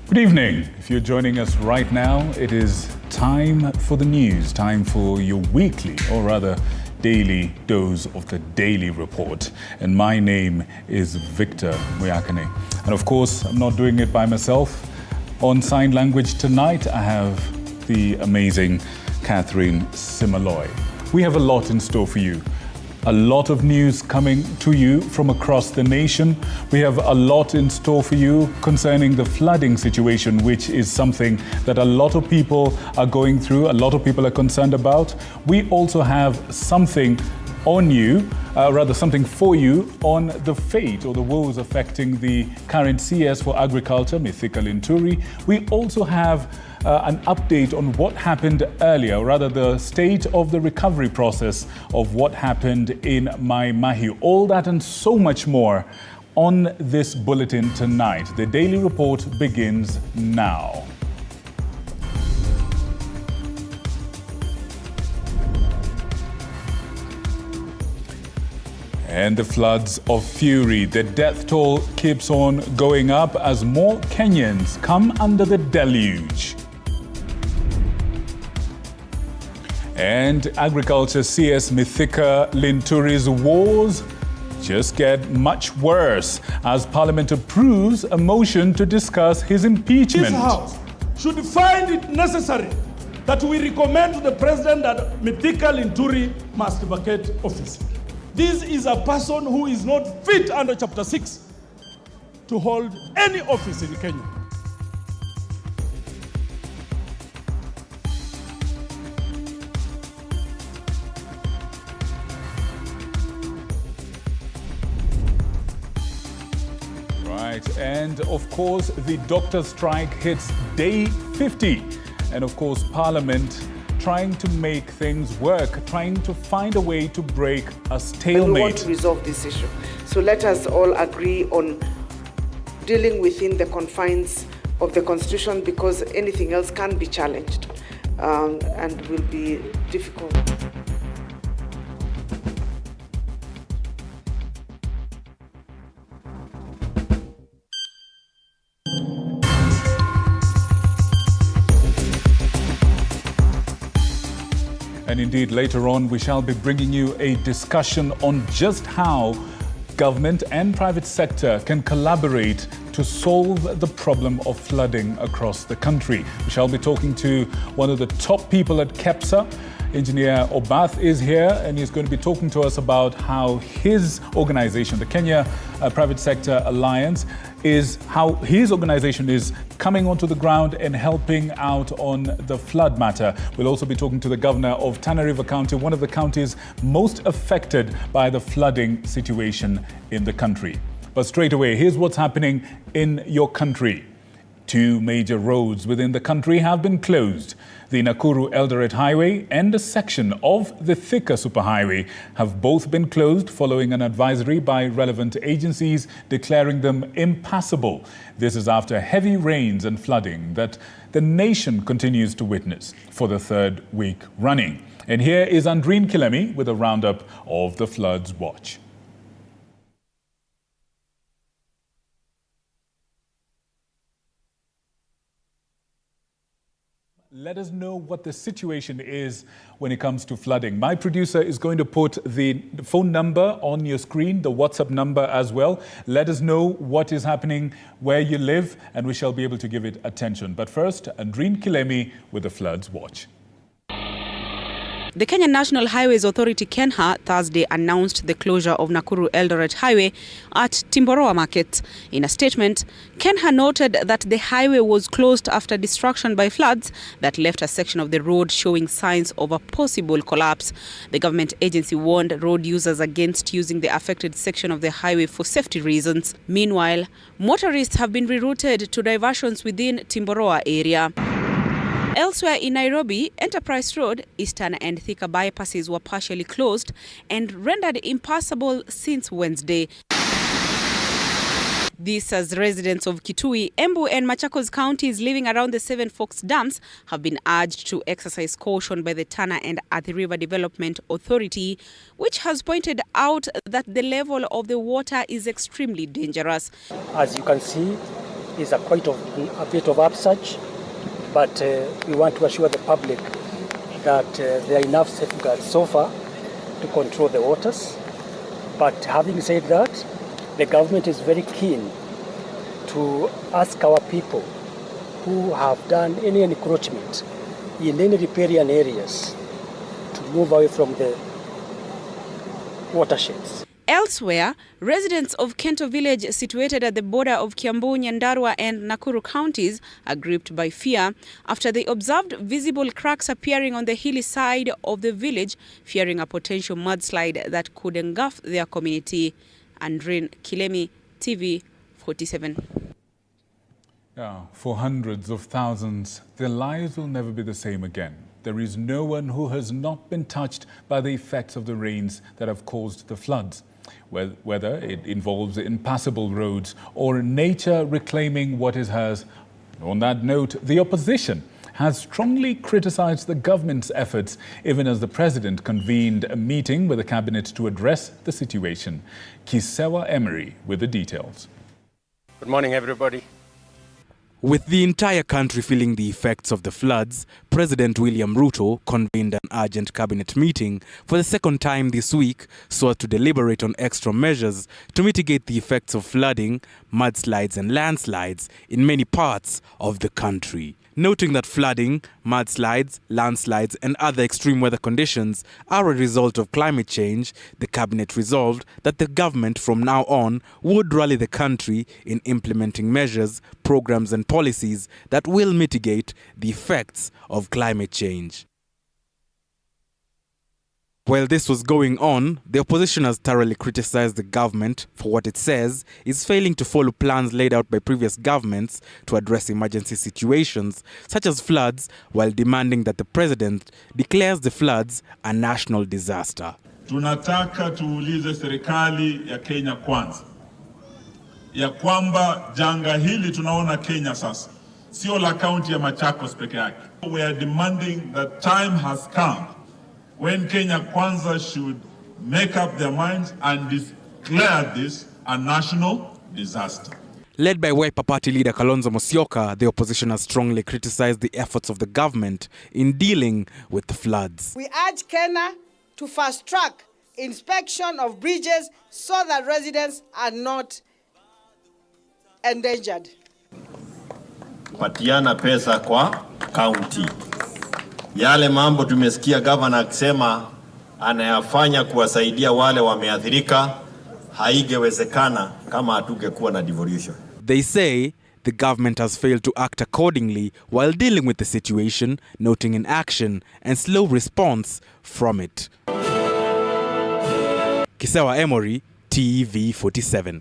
Good evening. If you're joining us right now, it is time for the news, time for your weekly, or rather daily dose of the Daily Report. And my name is Victor Muyakane. And of course, I'm not doing it by myself. On sign language tonight, I have the amazing Catherine Simaloy. We have a lot in store for you. A lot of news coming to you from across the nation. We have a lot in store for you concerning the flooding situation, which is something that a lot of people are going through, a lot of people are concerned about. We also have something on you, something for you on the fate or the woes affecting the current CS for Agriculture, Mithika Linturi. We also have an update on what happened earlier, the state of the recovery process of what happened in Mai Mahiu. All that and so much more on this bulletin tonight. The Daily Report begins now. And the floods of fury. The death toll keeps on going up as more Kenyans come under the deluge. And Agriculture CS Mithika Linturi's woes just get much worse as Parliament approves a motion to discuss his impeachment. This House should find it necessary that we recommend to the President that Mithika Linturi must vacate office. This is a person who is not fit under Chapter 6 to hold any office in Kenya. Right, and of course, the doctor strike hits day 50. And of course, Parliament trying to make things work, trying to find a way to break a stalemate. We want to resolve this issue. So let us all agree on dealing within the confines of the Constitution, because anything else can be challenged and will be difficult. And indeed, later on, we shall be bringing you a discussion on just how government and private sector can collaborate to solve the problem of flooding across the country. We shall be talking to one of the top people at KEPSA. Engineer Obath is here, and he's going to be talking to us about how his organization, the Kenya Private Sector Alliance, how his organization is coming onto the ground and helping out on the flood matter. We'll also be talking to the governor of Tana River County, one of the counties most affected by the flooding situation in the country. But straight away, here's what's happening in your country. 2 major roads within the country have been closed. The Nakuru-Eldoret Highway and a section of the Thika Superhighway have both been closed following an advisory by relevant agencies declaring them impassable. This is after heavy rains and flooding that the nation continues to witness for the 3rd week running. And here is Andreen Kilemi with a roundup of the Floods Watch. Let us know what the situation is when it comes to flooding. My producer is going to put the phone number on your screen, the WhatsApp number as well. Let us know what is happening where you live, and we shall be able to give it attention. But first, Andreen Kilemi with the Floods Watch. The Kenya National Highways Authority, KENHA, Thursday announced the closure of Nakuru-Eldoret Highway at Timboroa Market. In a statement, KENHA noted that the highway was closed after destruction by floods that left a section of the road showing signs of a possible collapse. The government agency warned road users against using the affected section of the highway for safety reasons. Meanwhile, motorists have been rerouted to diversions within Timboroa area. Elsewhere in Nairobi, Enterprise Road, Eastern and Thika bypasses were partially closed and rendered impassable since Wednesday. This as residents of Kitui, Embu and Machakos counties living around the Seven Forks dams have been urged to exercise caution by the Tana and Athi River Development Authority, which has pointed out that the level of the water is extremely dangerous. As you can see, is a bit of upsurge, but we want to assure the public that there are enough safeguards so far to control the waters. But having said that, the government is very keen to ask our people who have done any encroachment in any riparian areas to move away from the watersheds. Elsewhere, residents of Kenton Village, situated at the border of Kiambu, Nyandarua and Nakuru counties, are gripped by fear after they observed visible cracks appearing on the hilly side of the village, fearing a potential mudslide that could engulf their community. Andrin Kilemi, TV47. For hundreds of thousands, their lives will never be the same again. There is no one who has not been touched by the effects of the rains that have caused the floods. Whether it involves impassable roads or nature reclaiming what is hers. On that note, the opposition has strongly criticized the government's efforts, even as the president convened a meeting with the cabinet to address the situation. Kisewa Emery with the details. Good morning, everybody. With the entire country feeling the effects of the floods, President William Ruto convened an urgent cabinet meeting for the second time this week so as to deliberate on extra measures to mitigate the effects of flooding, mudslides and landslides in many parts of the country. Noting that flooding, mudslides, landslides and other extreme weather conditions are a result of climate change, the cabinet resolved that the government from now on would rally the country in implementing measures, programs and policies that will mitigate the effects of climate change. While this was going on, the opposition has thoroughly criticized the government for what it says is failing to follow plans laid out by previous governments to address emergency situations such as floods, while demanding that the president declares the floods a national disaster. Tunataka tuulize serikali ya Kenya kwanza ya kwamba janga hili tunaona Kenya sasa sio la kaunti ya Machakos peke yake. We are demanding that time has come when Kenya Kwanza should make up their minds and declare this a national disaster. Led by Wiper Party leader Kalonzo Musyoka, the opposition has strongly criticized the efforts of the government in dealing with the floods. We urge Kenya to fast-track inspection of bridges so that residents are not endangered. Patiana pesa kwa county. Yale mambo tumesikia governor akisema anayafanya kuwasaidia wale wameathirika, haingewezekana kama hatungekuwa na devolution. They say the government has failed to act accordingly while dealing with the situation, noting inaction and slow response from it. Kisewa Emery, TV47.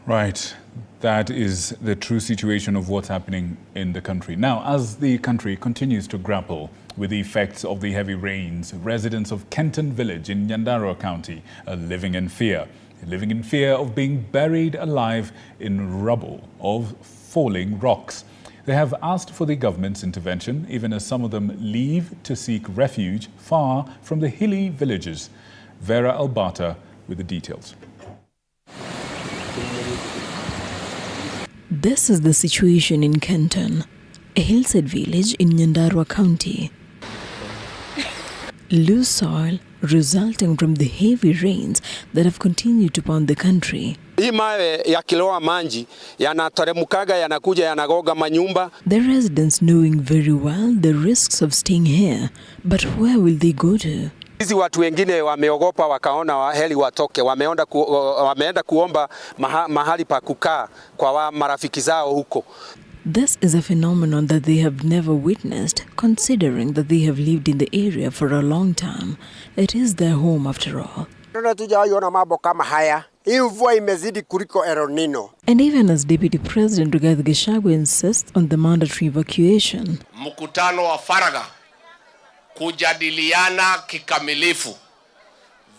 Right. That is the true situation of what's happening in the country. Now, as the country continues to grapple with the effects of the heavy rains, residents of Kenton Village in Nyandarua County are living in fear of being buried alive in rubble of falling rocks. They have asked for the government's intervention, even as some of them leave to seek refuge far from the hilly villages. Vera Albata with the details. This is the situation in Kenton, a hillside village in Nyandarua County. Loose soil resulting from the heavy rains that have continued to pound the country. Hii mawe yakiloa maji yanatoremukaga yanakuja yanagoga manyumba. The residents knowing very well the risks of staying here, but where will they go to? Hizi watu wengine wameogopa wakaona heli watoke, wameenda kuomba mahali pa kukaa kwa marafiki zao huko. This is a phenomenon that they have never witnessed, considering that they have lived in the area for a long time. It is their home after all. And even as Deputy President Rigathi Gachagua insists on the mandatory evacuation. Mkutano wa faragha kujadiliana kikamilifu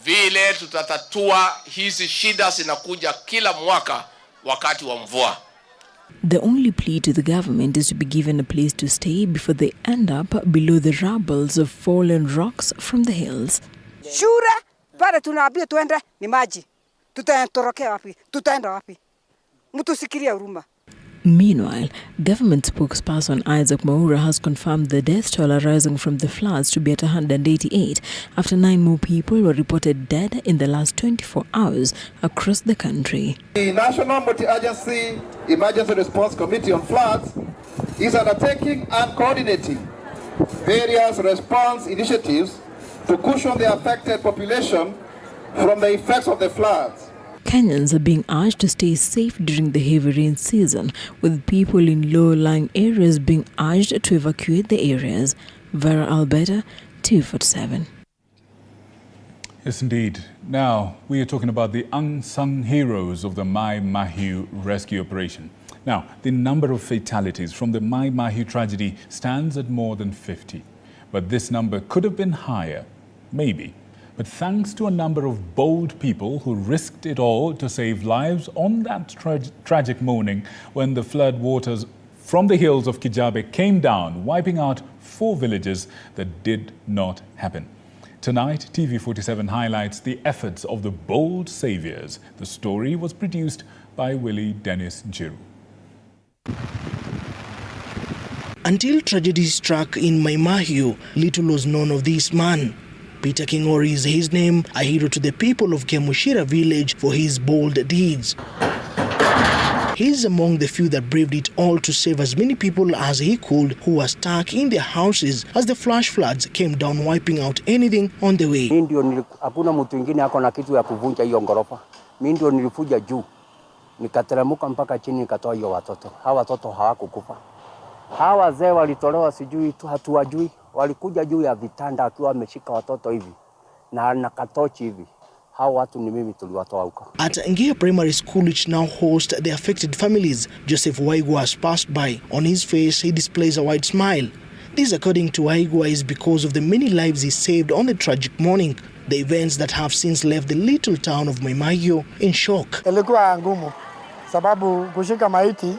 vile tutatatua hizi shida zinakuja kila mwaka wakati wa mvua. The only plea to the government is to be given a place to stay before they end up below the rubbles of fallen rocks from the hills. Shura, pale tunaambia tuende ni maji. Tutatorokea wapi? Tutaenda wapi? Mtusikiria huruma. Meanwhile, government spokesperson Isaac Mwaura has confirmed the death toll arising from the floods to be at 188 after 9 more people were reported dead in the last 24 hours across the country. The National Multi-Agency Emergency Response Committee on Floods is undertaking and coordinating various response initiatives to cushion the affected population from the effects of the floods. Kenyans are being urged to stay safe during the heavy rain season, with people in low-lying areas being urged to evacuate the areas. Vera Alberta, TV47. Yes, indeed. Now, we are talking about the unsung heroes of the Mai Mahiu rescue operation. Now, the number of fatalities from the Mai Mahiu tragedy stands at more than 50. But this number could have been higher, maybe. But thanks to a number of bold people who risked it all to save lives on that tragic morning when the flood waters from the hills of Kijabe came down, wiping out 4 villages, that did not happen. Tonight, TV47 highlights the efforts of the bold saviors. The story was produced by Willie Dennis Njiru. Until tragedy struck in Mai Mahiu, little was known of this man. Peter Kingori is his name, a hero to the people of Kemushira village for his bold deeds. He is among the few that braved it all to save as many people as he could who were stuck in their houses as the flash floods came down, wiping out anything on the way. Mimi ndio hakuna mtu mwingine ako na kitu ya kuvunja hiyo ngorofa. Mimi ndio nilifuja juu. Nikateremka mpaka chini nikatoa hiyo watoto. Hawa watoto hawakukufa. Hawa wazee walitolewa sijui tu hatuwajui. Walikuja juu ya vitanda akiwa ameshika watoto hivi na nakatochi hivi. Hao watu ni mimi tuliwatoa huko. At Ngia Primary School, which now hosts the affected families, Joseph Waigwa has passed by. On his face, he displays a wide smile. This, according to Waigwa, is because of the many lives he saved on the tragic morning. The events that have since left the little town of Mai Mahiu in shock. Ilikuwa ngumu sababu kushika maiti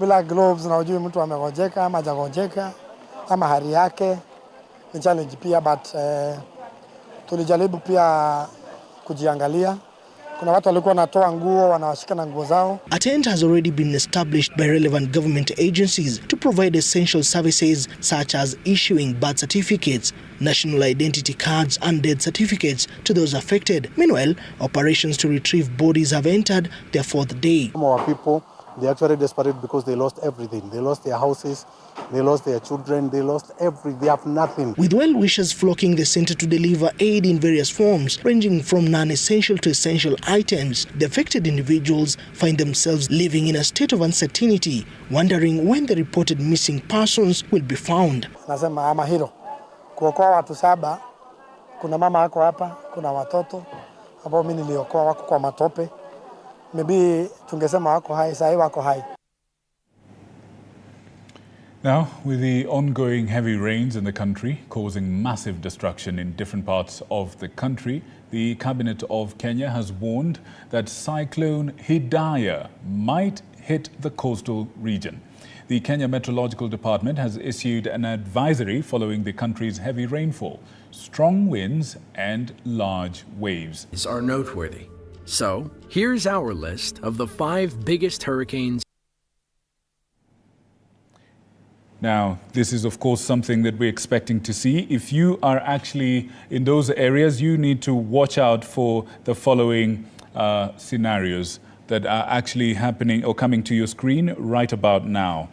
bila gloves na ujui mtu amegonjeka ama hajagonjeka ama hali yake ni challenge pia, but tulijaribu pia kujiangalia. Kuna watu walikuwa wanatoa nguo wanawashika na nguo zao. A tent has already been established by relevant government agencies to provide essential services such as issuing birth certificates, national identity cards and death certificates to those affected. Meanwhile, operations to retrieve bodies have entered their 4th day. Some of our people, they are actually desperate because they lost everything. They lost their houses, they lost their children, they lost everything, they have nothing. With well-wishers flocking the center to deliver aid in various forms, ranging from non-essential to essential items, the affected individuals find themselves living in a state of uncertainty, wondering when the reported missing persons will be found. Nasema ama hilo. Kuokoa watu 7, kuna mama wako hapa, kuna watoto ambao mimi niliokoa wako kwa matope. Maybe tungesema wako hai, sasa wako hai. Now, with the ongoing heavy rains in the country causing massive destruction in different parts of the country, the Cabinet of Kenya has warned that Cyclone Hiia might hit the coastal region. The Kenya Meteorological Department has issued an advisory following the country's heavy rainfall, strong winds and large waves. These are noteworthy. So, here's our list of the 5 biggest hurricanes. Now, this is, of course, something that we're expecting to see. If you are actually in those areas, you need to watch out for the following scenarios that are actually happening or coming to your screen right about now.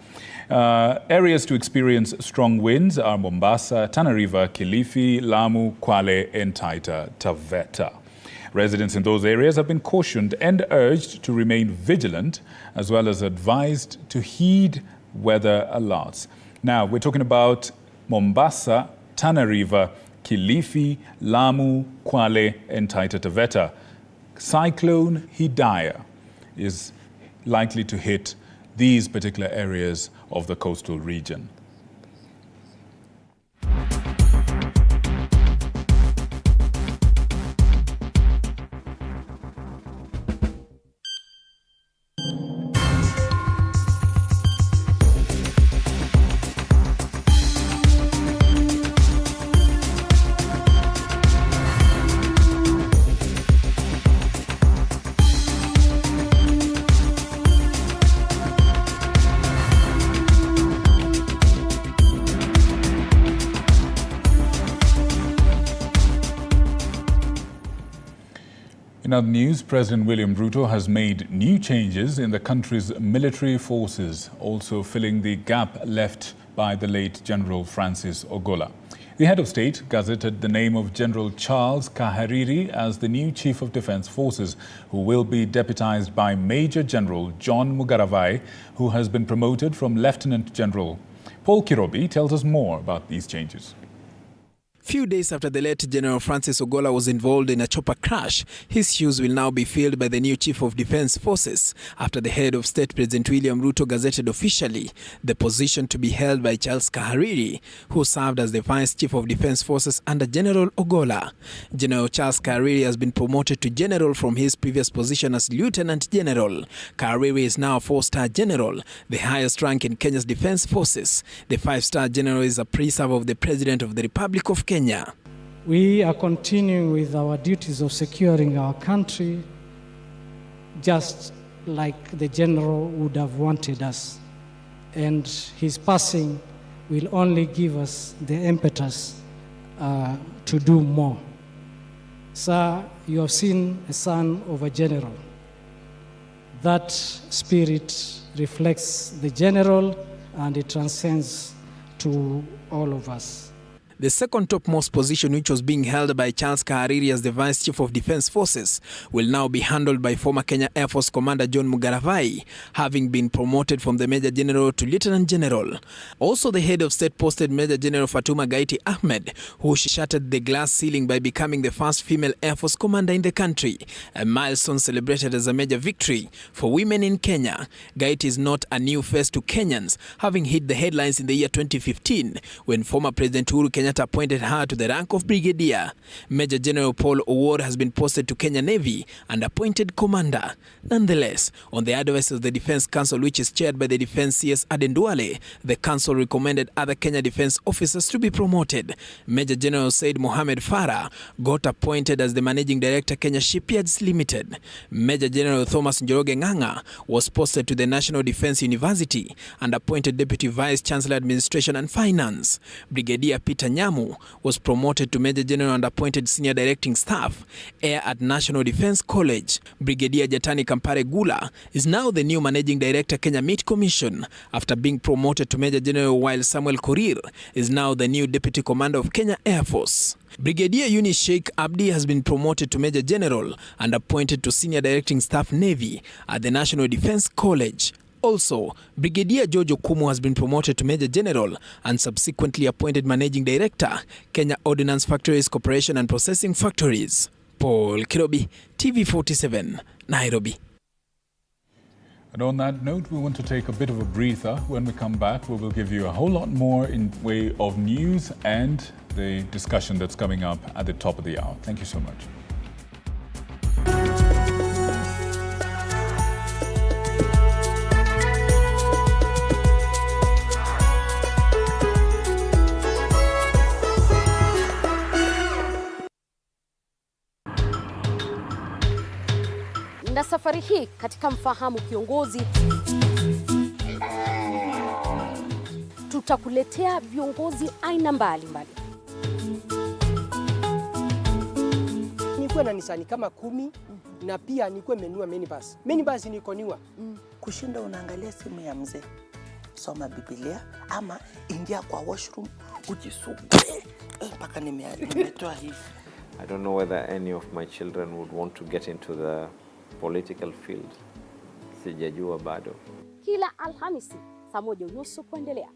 Areas to experience strong winds are Mombasa, Tana River, Kilifi, Lamu, Kwale, and Taita Taveta. Residents in those areas have been cautioned and urged to remain vigilant, as well as advised to heed weather alerts. Now, we're talking about Mombasa, Tana River, Kilifi, Lamu, Kwale, and Taita Taveta. Cyclone Hiia is likely to hit these particular areas of the coastal region. In other news, President William Ruto has made new changes in the country's military forces, also filling the gap left by the late General Francis Ogola. The head of state gazetted the name of General Charles Kahariri as the new Chief of Defence Forces, who will be deputized by Major General John Mugaravai, who has been promoted from Lieutenant General. Paul Kirobi tells us more about these changes. Few days after the late General Francis Ogola was involved in a chopper crash, his shoes will now be filled by the new Chief of Defence Forces, after the head of state, President William Ruto, gazetted officially the position to be held by Charles Kahariri, who served as the Vice Chief of Defence Forces under General Ogola. General Charles Kahariri has been promoted to General from his previous position as Lieutenant General. Kahariri is now a 4-star General, the highest rank in Kenya's Defence Forces. The 5-star General is a preserve of the President of the Republic of Kenya. We are continuing with our duties of securing our country, just like the General would have wanted us. And his passing will only give us the impetus to do more. Sir, you have seen a son of a general. That spirit reflects the General and it transcends to all of us. The second topmost position, which was being held by Charles Kahariri as the Vice Chief of Defence Forces, will now be handled by former Kenya Air Force Commander John Mugaravai, having been promoted from the Major General to Lieutenant General. Also, the head of state posted Major General Fatuma Gaiti Ahmed, who shattered the glass ceiling by becoming the first female Air Force Commander in the country, a milestone celebrated as a major victory for women in Kenya. Gaiti is not a new face to Kenyans, having hit the headlines in the year 2015 when former President Uhuru Kenyatta appointed her to the rank of Brigadier. Major General Paul Owuor has been posted to Kenya Navy and appointed Commander. Nonetheless, on the advice of the Defence Council, which is chaired by the Defence CS Aden Duale, the Council recommended other Kenya Defence officers to be promoted. Major General Said Mohamed Farah got appointed as the Managing Director, Kenya Shipyards Limited. Major General Thomas Njoroge Ng'ang'a was posted to the National Defence University and appointed Deputy Vice Chancellor Administration and Finance. Brigadier Peter Nyamu was promoted to Major General and appointed Senior Directing Staff, Air at National Defence College. Brigadier Jatani Kampare Gula is now the new Managing Director, Kenya Meat Commission, after being promoted to Major General, while Samuel Korir is now the new Deputy Commander of Kenya Air Force. Brigadier Yunus Sheikh Abdi has been promoted to Major General and appointed to Senior Directing Staff, Navy at the National Defence College. Also, Brigadier George Okumu has been promoted to Major General and subsequently appointed Managing Director, Kenya Ordnance Factories Corporation and Processing Factories. Paul Kirobi, TV47, Nairobi. And on that note, we want to take a bit of a breather. When we come back, we will give you a whole lot more in way of news and the discussion that's coming up at the top of the hour. Thank you so much. Na safari hii katika Mfahamu Kiongozi tutakuletea viongozi aina mbalimbali. Nikuwe na Nisani kama 10 na pia nikuwe menua minibus. Minibus niko niwa. Kushinda unaangalia simu ya mzee. Soma Biblia ama ingia kwa washroom ujisugue. Mpaka nimetoa hivi. I don't know whether any of my children would want to get into the political field. Sijajua bado. Kila Alhamisi saa 1:30 kuendelea.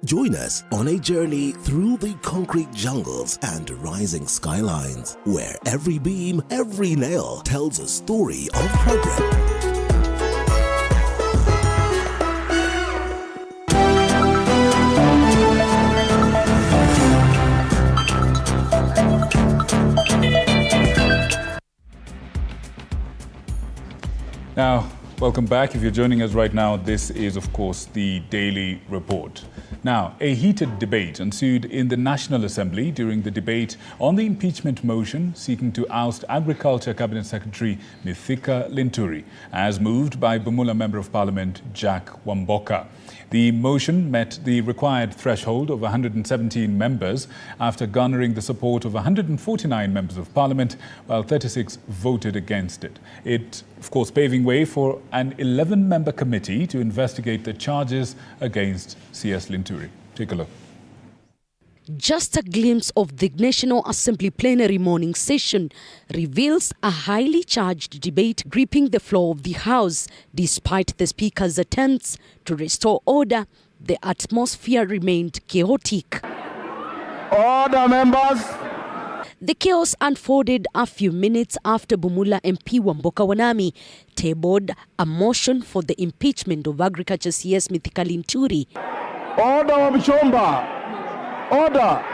Join us on a journey through the concrete jungles and rising skylines, where every beam, every nail tells a story of progress. Now, Welcome back. If you're joining us right now, this is, of course, the Daily Report. Now, a heated debate ensued in the National Assembly during the debate on the impeachment motion seeking to oust Agriculture Cabinet Secretary Mithika Linturi, as moved by Bumula Member of Parliament Jack Wamboka. The motion met the required threshold of 117 members after garnering the support of 149 members of Parliament, while 36 voted against it. It, of course, paving way for an 11-member committee to investigate the charges against CS Linturi. Take a look. Just a glimpse of the National Assembly plenary morning session reveals a highly charged debate gripping the floor of the House. Despite the Speaker's attempts to restore order, the atmosphere remained chaotic. Order, members! The chaos unfolded a few minutes after Bumula MP Wamboka Wanami tabled a motion for the impeachment of Agriculture CS Mithika Linturi. Order, Wabishomba! Order!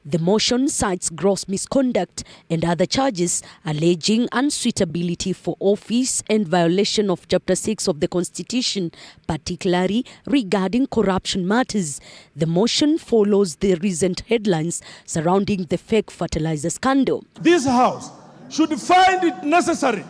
The motion cites gross misconduct and other charges alleging unsuitability for office and violation of Chapter 6 of the Constitution, particularly regarding corruption matters. The motion follows the recent headlines surrounding the fake fertilizer scandal. This House should find it necessary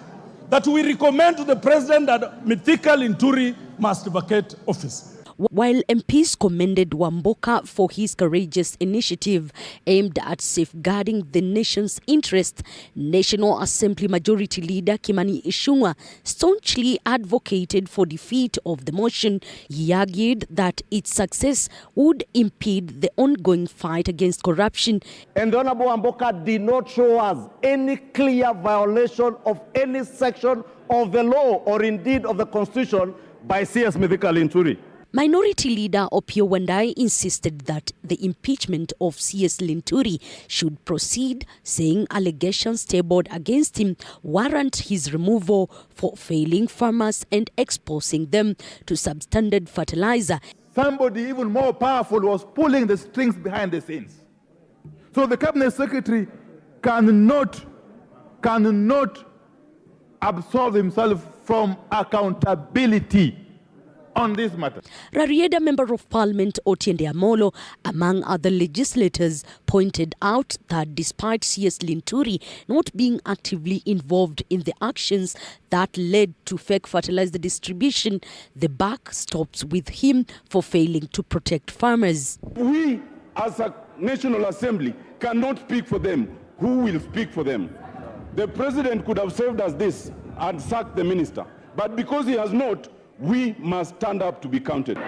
that we recommend to the President that Mithika Linturi must vacate office. While MPs commended Wamboka for his courageous initiative aimed at safeguarding the nation's interest, National Assembly Majority Leader Kimani Ichung'wah staunchly advocated for defeat of the motion. He argued that its success would impede the ongoing fight against corruption. And the Honorable Wamboka did not show us any clear violation of any section of the law or indeed of the Constitution by CS Mithika Linturi. Minority Leader Opiyo Wandayi insisted that the impeachment of CS Linturi should proceed, saying allegations tabled against him warrant his removal for failing farmers and exposing them to substandard fertilizer. Somebody even more powerful was pulling the strings behind the scenes. So the Cabinet Secretary cannot absolve himself from accountability on this matter. Rarieda Member of Parliament Otiende Amolo, among other legislators, pointed out that despite CS Linturi not being actively involved in the actions that led to fake fertilizer distribution, the buck stops with him for failing to protect farmers. We, as a National Assembly, cannot speak for them. Who will speak for them? The President could have served us this and sacked the minister, but because he has not, we must stand up to be counted. The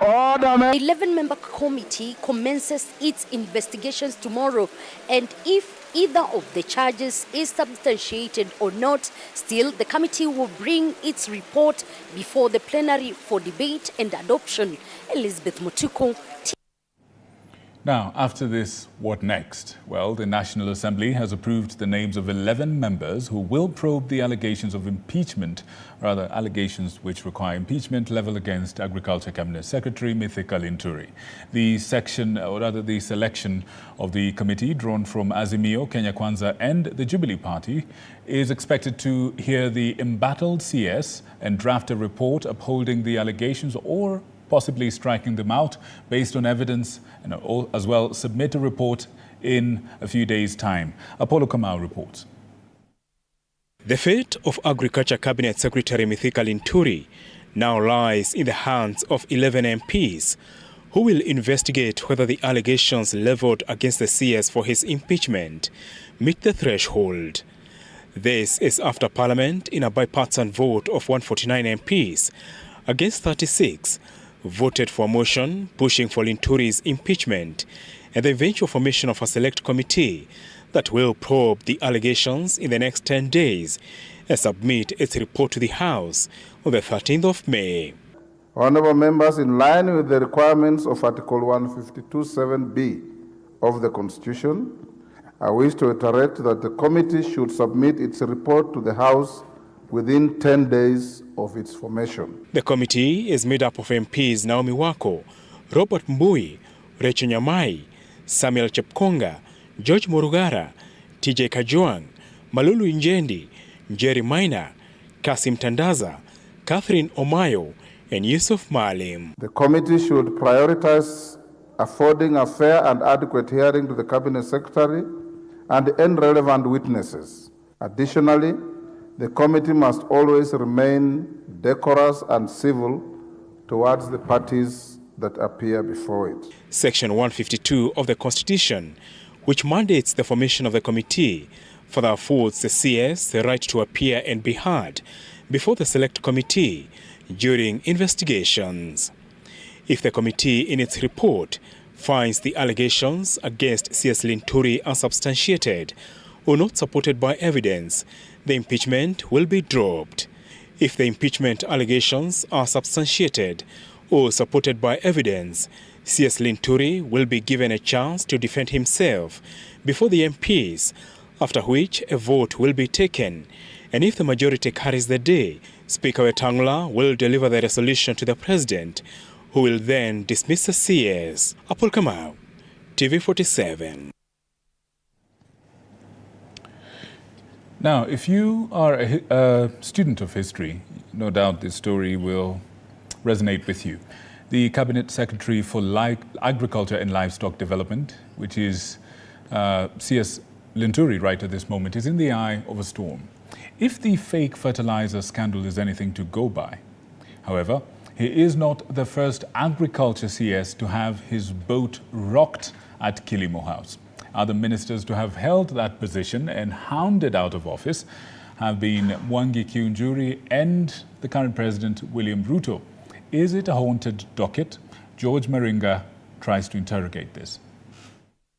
11-member committee commences its investigations tomorrow, and if either of the charges is substantiated or not, still the committee will bring its report before the plenary for debate and adoption. Elizabeth Mutuku. Now, after this, what next? Well, the National Assembly has approved the names of 11 members who will probe the allegations of impeachment, rather allegations which require impeachment level against Agriculture Cabinet Secretary Mithika Linturi. The selection of the committee, drawn from Azimio, Kenya Kwanza and the Jubilee Party, is expected to hear the embattled CS and draft a report upholding the allegations or possibly striking them out based on evidence, and as well submit a report in a few days' time. Apollo Kamau reports. The fate of Agriculture Cabinet Secretary Mithika Linturi now lies in the hands of 11 MPs who will investigate whether the allegations leveled against the CS for his impeachment meet the threshold. This is after Parliament, in a bipartisan vote of 149 MPs against 36, voted for a motion pushing for Linturi's impeachment and the eventual formation of a select committee that will probe the allegations in the next 10 days and submit its report to the House on the 13th of May. Honourable members, in line with the requirements of Article 152(7)(b of the Constitution, I wish to reiterate that the committee should submit its report to the House within 10 days of its formation. The committee is made up of MPs Naomi Wako, Robert Mbui, Rachel Nyamai, Samuel Chepkonga, George Murugara, TJ Kajwang, Malulu Injendi, Jerry Maina, Kasim Tandaza, Catherine Omayo, and Yusuf Malim. The committee should prioritize affording a fair and adequate hearing to the Cabinet Secretary and any relevant witnesses. Additionally, the committee must always remain decorous and civil towards the parties that appear before it. Section 152 of the Constitution, which mandates the formation of the committee, further affords the CS the right to appear and be heard before the Select Committee during investigations. If the committee in its report finds the allegations against CS Linturi unsubstantiated or not supported by evidence, the impeachment will be dropped. If the impeachment allegations are substantiated or supported by evidence, CS Linturi will be given a chance to defend himself before the MPs, after which a vote will be taken. And if the majority carries the day, Speaker Wetangula will deliver the resolution to the President, who will then dismiss the CS. Apol Kamau, TV47. Now, if you are a student of history, no doubt this story will resonate with you. The Cabinet Secretary for Agriculture and Livestock Development, which is CS Linturi right at this moment, is in the eye of a storm. If the fake fertilizer scandal is anything to go by, however, he is not the first agriculture CS to have his boat rocked at Kilimo House. Other ministers to have held that position and hounded out of office have been Mwangi Kiunjuri and the current president, William Ruto. Is it a haunted docket? George Maringa tries to interrogate this.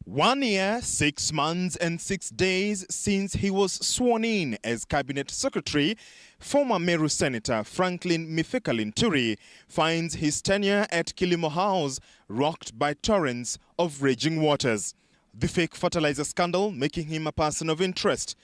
1 year, 6 months and 6 days since he was sworn in as Cabinet Secretary, former Meru Senator Franklin Mithika Linturi finds his tenure at Kilimo House rocked by torrents of raging waters. The fake fertilizer scandal making him a person of interest.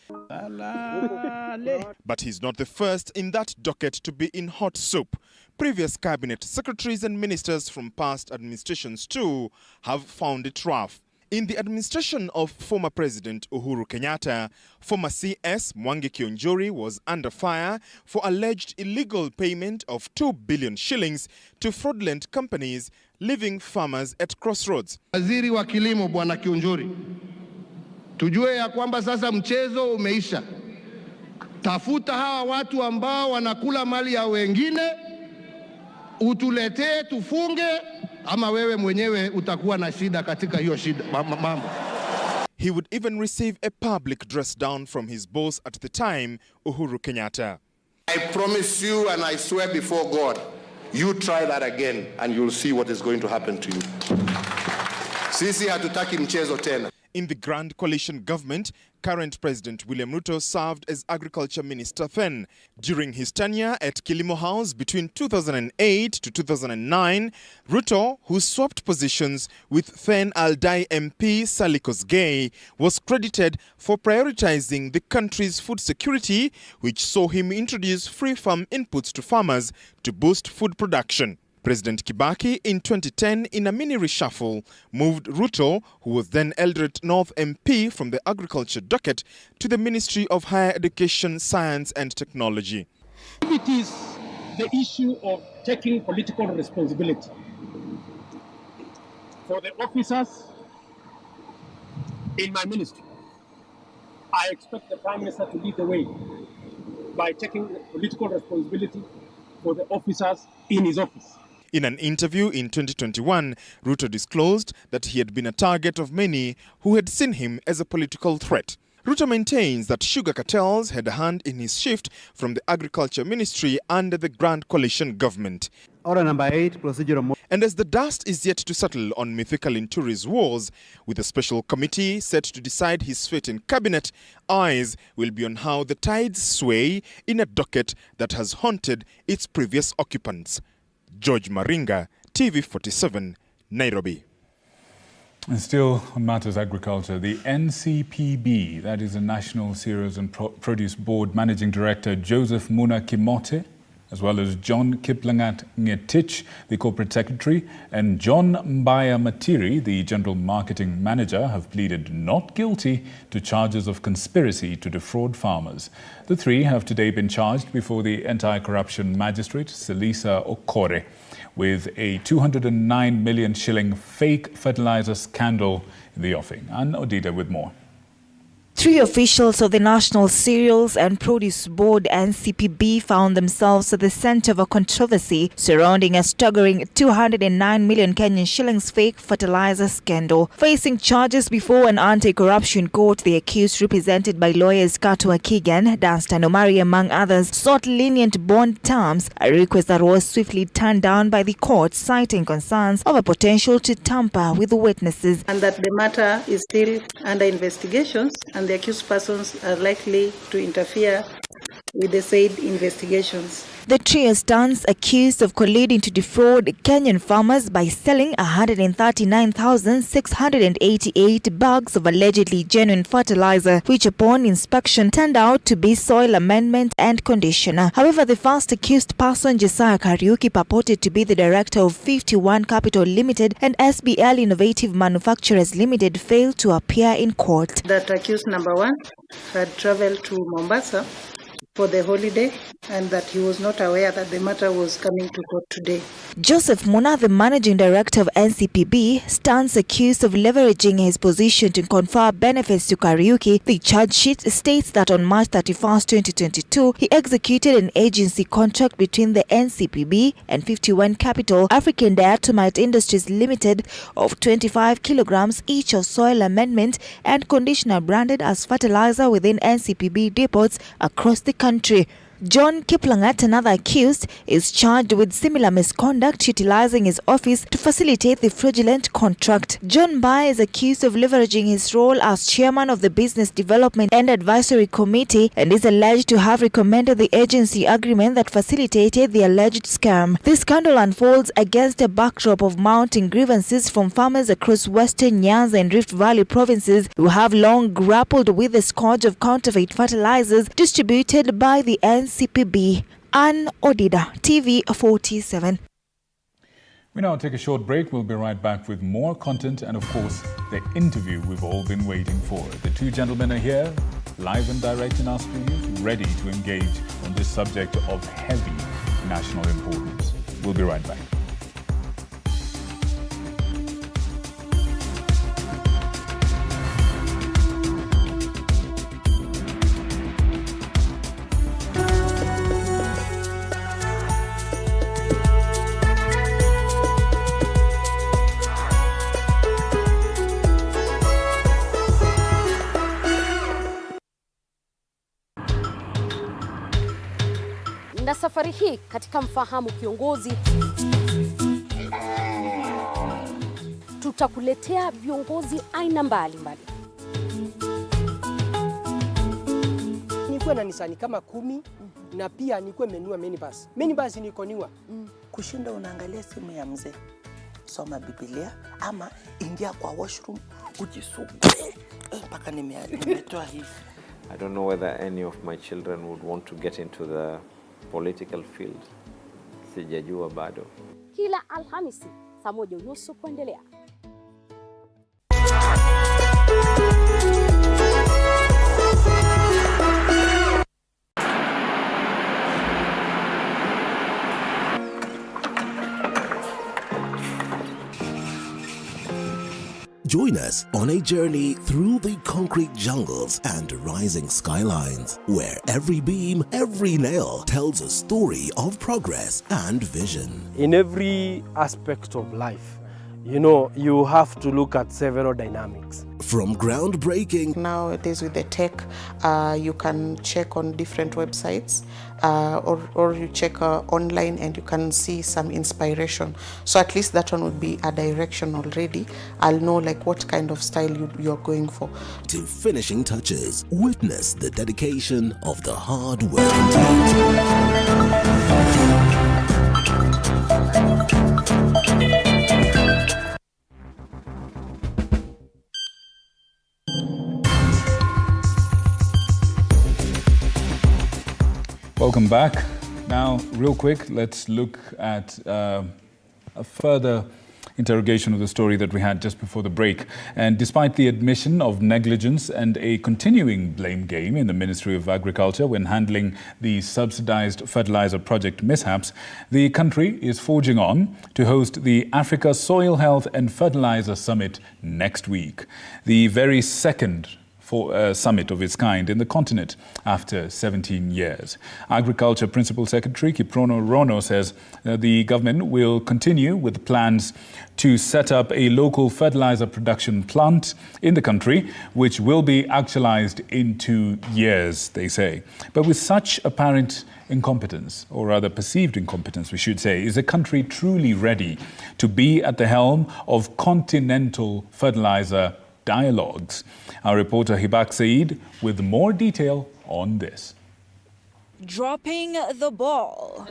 But he's not the first in that docket to be in hot soup. Previous cabinet secretaries and ministers from past administrations too have found it rough. In the administration of former President Uhuru Kenyatta, former CS Mwangi Kiunjuri was under fire for alleged illegal payment of 2 billion shillings to fraudulent companies, leaving farmers at crossroads. Waziri wa Kilimo Bwana Kiunjuri, tujue ya kwamba sasa mchezo umeisha. Tafuta hawa watu ambao wanakula mali ya wengine, utuletee tufunge, ama wewe mwenyewe utakuwa na shida katika hiyo shida mambo. He would even receive a public dress down from his boss at the time, Uhuru Kenyatta. I promise you and I swear before God, you try that again and you'll see what is going to happen to you. Sisi hatutaki mchezo tena. In the Grand Coalition government, current President William Ruto served as Agriculture Minister then. During his tenure at Kilimo House between 2008 to 2009, Ruto, who swapped positions with then Aldai MP Salikos Gay, was credited for prioritizing the country's food security, which saw him introduce free farm inputs to farmers to boost food production. President Kibaki, in 2010, in a mini reshuffle, moved Ruto, who was then Eldoret North MP, from the agriculture docket to the Ministry of Higher Education, Science and Technology. It is the issue of taking political responsibility for the officers in my ministry. I expect the Prime Minister to lead the way by taking political responsibility for the officers in his office. In an interview in 2021, Ruto disclosed that he had been a target of many who had seen him as a political threat. Ruto maintains that sugar cartels had a hand in his shift from the Agriculture Ministry under the Grand Coalition government. Order number 8, procedural. And as the dust is yet to settle on Mithika Linturi's wars, with a special committee set to decide his fate in cabinet, eyes will be on how the tides sway in a docket that has haunted its previous occupants. George Maringa, TV47, Nairobi. And still on matters agriculture, the NCPB, that is the National Cereals and Produce Board Managing Director Joseph Muna Kimote, as well as John Kiplangat Ngetich, the Corporate Secretary, and John Mbaya Matiri, the General Marketing Manager, have pleaded not guilty to charges of conspiracy to defraud farmers. The three have today been charged before the Anti-Corruption Magistrate, Selisa Okore, with a 209 million shilling fake fertilizer scandal in the offing. And Odida with more. Three officials of the National Cereals and Produce Board (NCPB) found themselves at the center of a controversy surrounding a staggering 209 million Kenyan shillings fake fertilizer scandal. Facing charges before an anti-corruption court, the accused, represented by lawyers Katua Kigan, Danstan Omari among others, sought lenient bond terms, a request that was swiftly turned down by the court, citing concerns of a potential to tamper with the witnesses. And that the matter is still under investigations, and the accused persons are likely to interfere with the said investigations. The trio stands accused of colluding to defraud Kenyan farmers by selling 139,688 bags of allegedly genuine fertilizer, which upon inspection turned out to be soil amendment and conditioner. However, the first accused person, Josiah Kariuki, purported to be the director of 51 Capital Limited and SBL Innovative Manufacturers Limited, failed to appear in court. That accused number one had traveled to Mombasa for the holiday, and that he was not aware that the matter was coming to court today. Joseph Muna, the managing director of NCPB, stands accused of leveraging his position to confer benefits to Kariuki. The charge sheet states that on March 31, 2022, he executed an agency contract between the NCPB and 51 Capital African Diatomite Industries Limited of 25 kilograms each of soil amendment and conditioner branded as fertilizer within NCPB depots across the country. John Kiplangat, another accused, is charged with similar misconduct, utilizing his office to facilitate the fraudulent contract. John Mbaya is accused of leveraging his role as chairman of the Business Development and Advisory Committee and is alleged to have recommended the agency agreement that facilitated the alleged scam. This scandal unfolds against a backdrop of mounting grievances from farmers across Western Nyanza and Rift Valley provinces who have long grappled with the scourge of counterfeit fertilizers distributed by the NCPB. Ann Odida, TV47. We now take a short break. We'll be right back with more content and, of course, the interview we've all been waiting for. The two gentlemen are here, live and direct in our studio, ready to engage on this subject of heavy national importance. We'll be right back. Na safari hii katika Mfahamu Kiongozi tutakuletea viongozi aina mbalimbali. Nikuwe na nisani kama 10 na pia nikuwe menua minibus. Minibus nikoniwa. Kushinda unaangalia simu ya mzee, soma Biblia ama ingia kwa washroom ujisugue mpaka nimetoa hivi. I don't know whether any of my children would want to get into the political field. Sijajua bado. Kila Alhamisi saa 1:30 kuendelea. Join us on a journey through the concrete jungles and rising skylines, where every beam, every nail tells a story of progress and vision. In every aspect of life, you know, you have to look at several dynamics. From groundbreaking. Nowadays with the tech, you can check on different websites or you check online and you can see some inspiration. So at least that one would be a direction already. I'll know like what kind of style you're going for. To finishing touches, witness the dedication of the hard-working Welcome back. Now, real quick, let's look at a further interrogation of the story that we had just before the break. And despite the admission of negligence and a continuing blame game in the Ministry of Agriculture when handling the subsidized fertilizer project mishaps, the country is forging on to host the Africa Soil Health and Fertilizer Summit next week, the very second summit of its kind in the continent after 17 years. Agriculture Principal Secretary Kiprono Rono says the government will continue with plans to set up a local fertilizer production plant in the country, which will be actualized in 2 years, they say. But with such apparent incompetence, or rather perceived incompetence, we should say, is the country truly ready to be at the helm of continental fertilizer dialogues? Our reporter Hibak Saeed with more detail on this. Dropping the ball.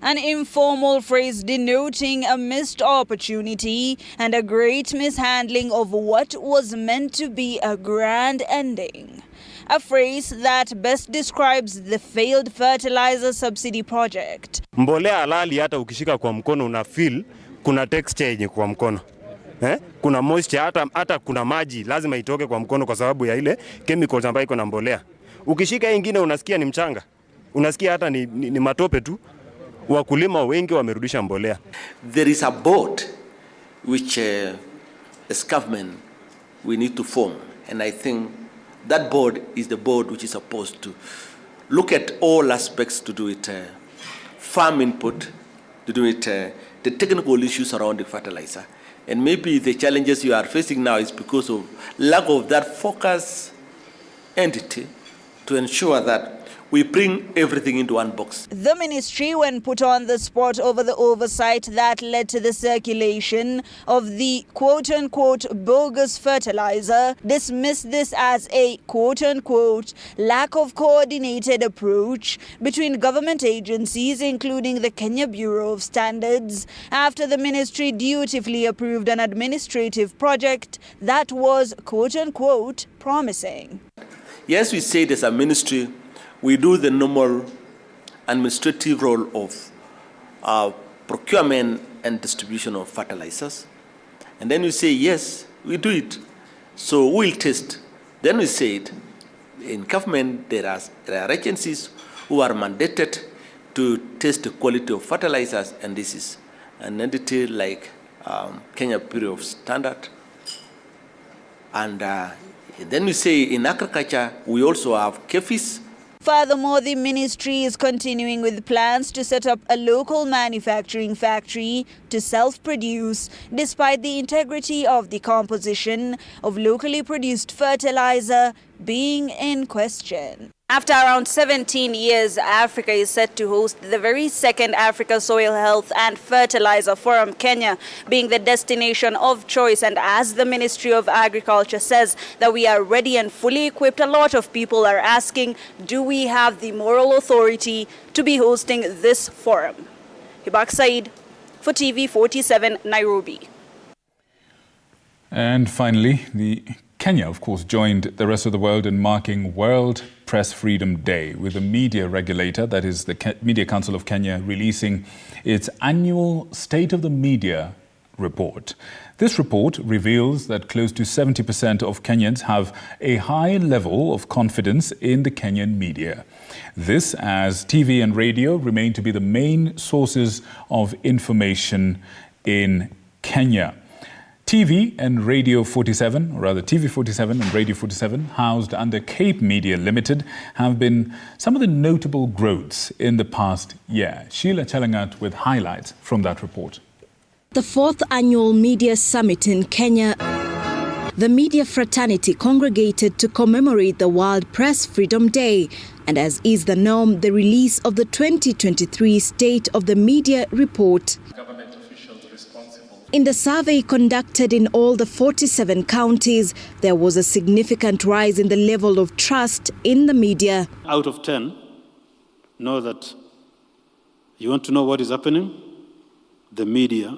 An informal phrase denoting a missed opportunity and a great mishandling of what was meant to be a grand ending. A phrase that best describes the failed fertilizer subsidy project. Mbolea halali hata ukishika kwa mkono una feel kuna texture yenye kwa mkono. Kuna moisture, hata kuna maji lazima itoke kwa mkono kwa sababu ya ile chemicals ambayo iko na mbolea. Ukishika ingine unasikia ni mchanga. Unasikia hata ni matope tu. Wakulima wengi wamerudisha mbolea. There is a board which as government we need to form, and I think that board is the board which is supposed to look at all aspects to do it farm input, to do it the technical issues around the fertilizer. And maybe the challenges you are facing now is because of lack of that focus entity to ensure that we bring everything into one box. The ministry, when put on the spot over the oversight that led to the circulation of the quote-unquote bogus fertilizer, dismissed this as a quote-unquote lack of coordinated approach between government agencies, including the Kenya Bureau of Standards, after the ministry dutifully approved an administrative project that was quote-unquote promising. Yes, we say as a ministry, we do the normal administrative role of procurement and distribution of fertilizers. And then we say, yes, we do it. So we'll test. Then we say it. In government, there are agencies who are mandated to test the quality of fertilizers, and this is an entity like Kenya Bureau of Standard. And then we say in agriculture, we also have KEFIS. Furthermore, the ministry is continuing with plans to set up a local manufacturing factory to self-produce, despite the integrity of the composition of locally produced fertilizer being in question. After around 17 years, Africa is set to host the very second Africa Soil Health and Fertilizer Forum, Kenya being the destination of choice. And as the Ministry of Agriculture says that we are ready and fully equipped, a lot of people are asking, do we have the moral authority to be hosting this forum? Hibak Saeed for TV47 Nairobi. And finally, Kenya, of course, joined the rest of the world in marking World Press Freedom Day, with the media regulator, that is the Media Council of Kenya, releasing its annual State of the Media report. This report reveals that close to 70% of Kenyans have a high level of confidence in the Kenyan media. This as TV and radio remain to be the main sources of information in Kenya. TV and Radio 47, or rather TV47 and Radio 47, housed under Cape Media Limited, have been some of the notable growths in the past year. Sheila Chelangat with highlights from that report. The fourth annual Media Summit in Kenya, the media fraternity congregated to commemorate the World Press Freedom Day, and as is the norm, the release of the 2023 State of the Media report. In the survey conducted in all the 47 counties, there was a significant rise in the level of trust in the media. Out of 10, know that you want to know what is happening, the media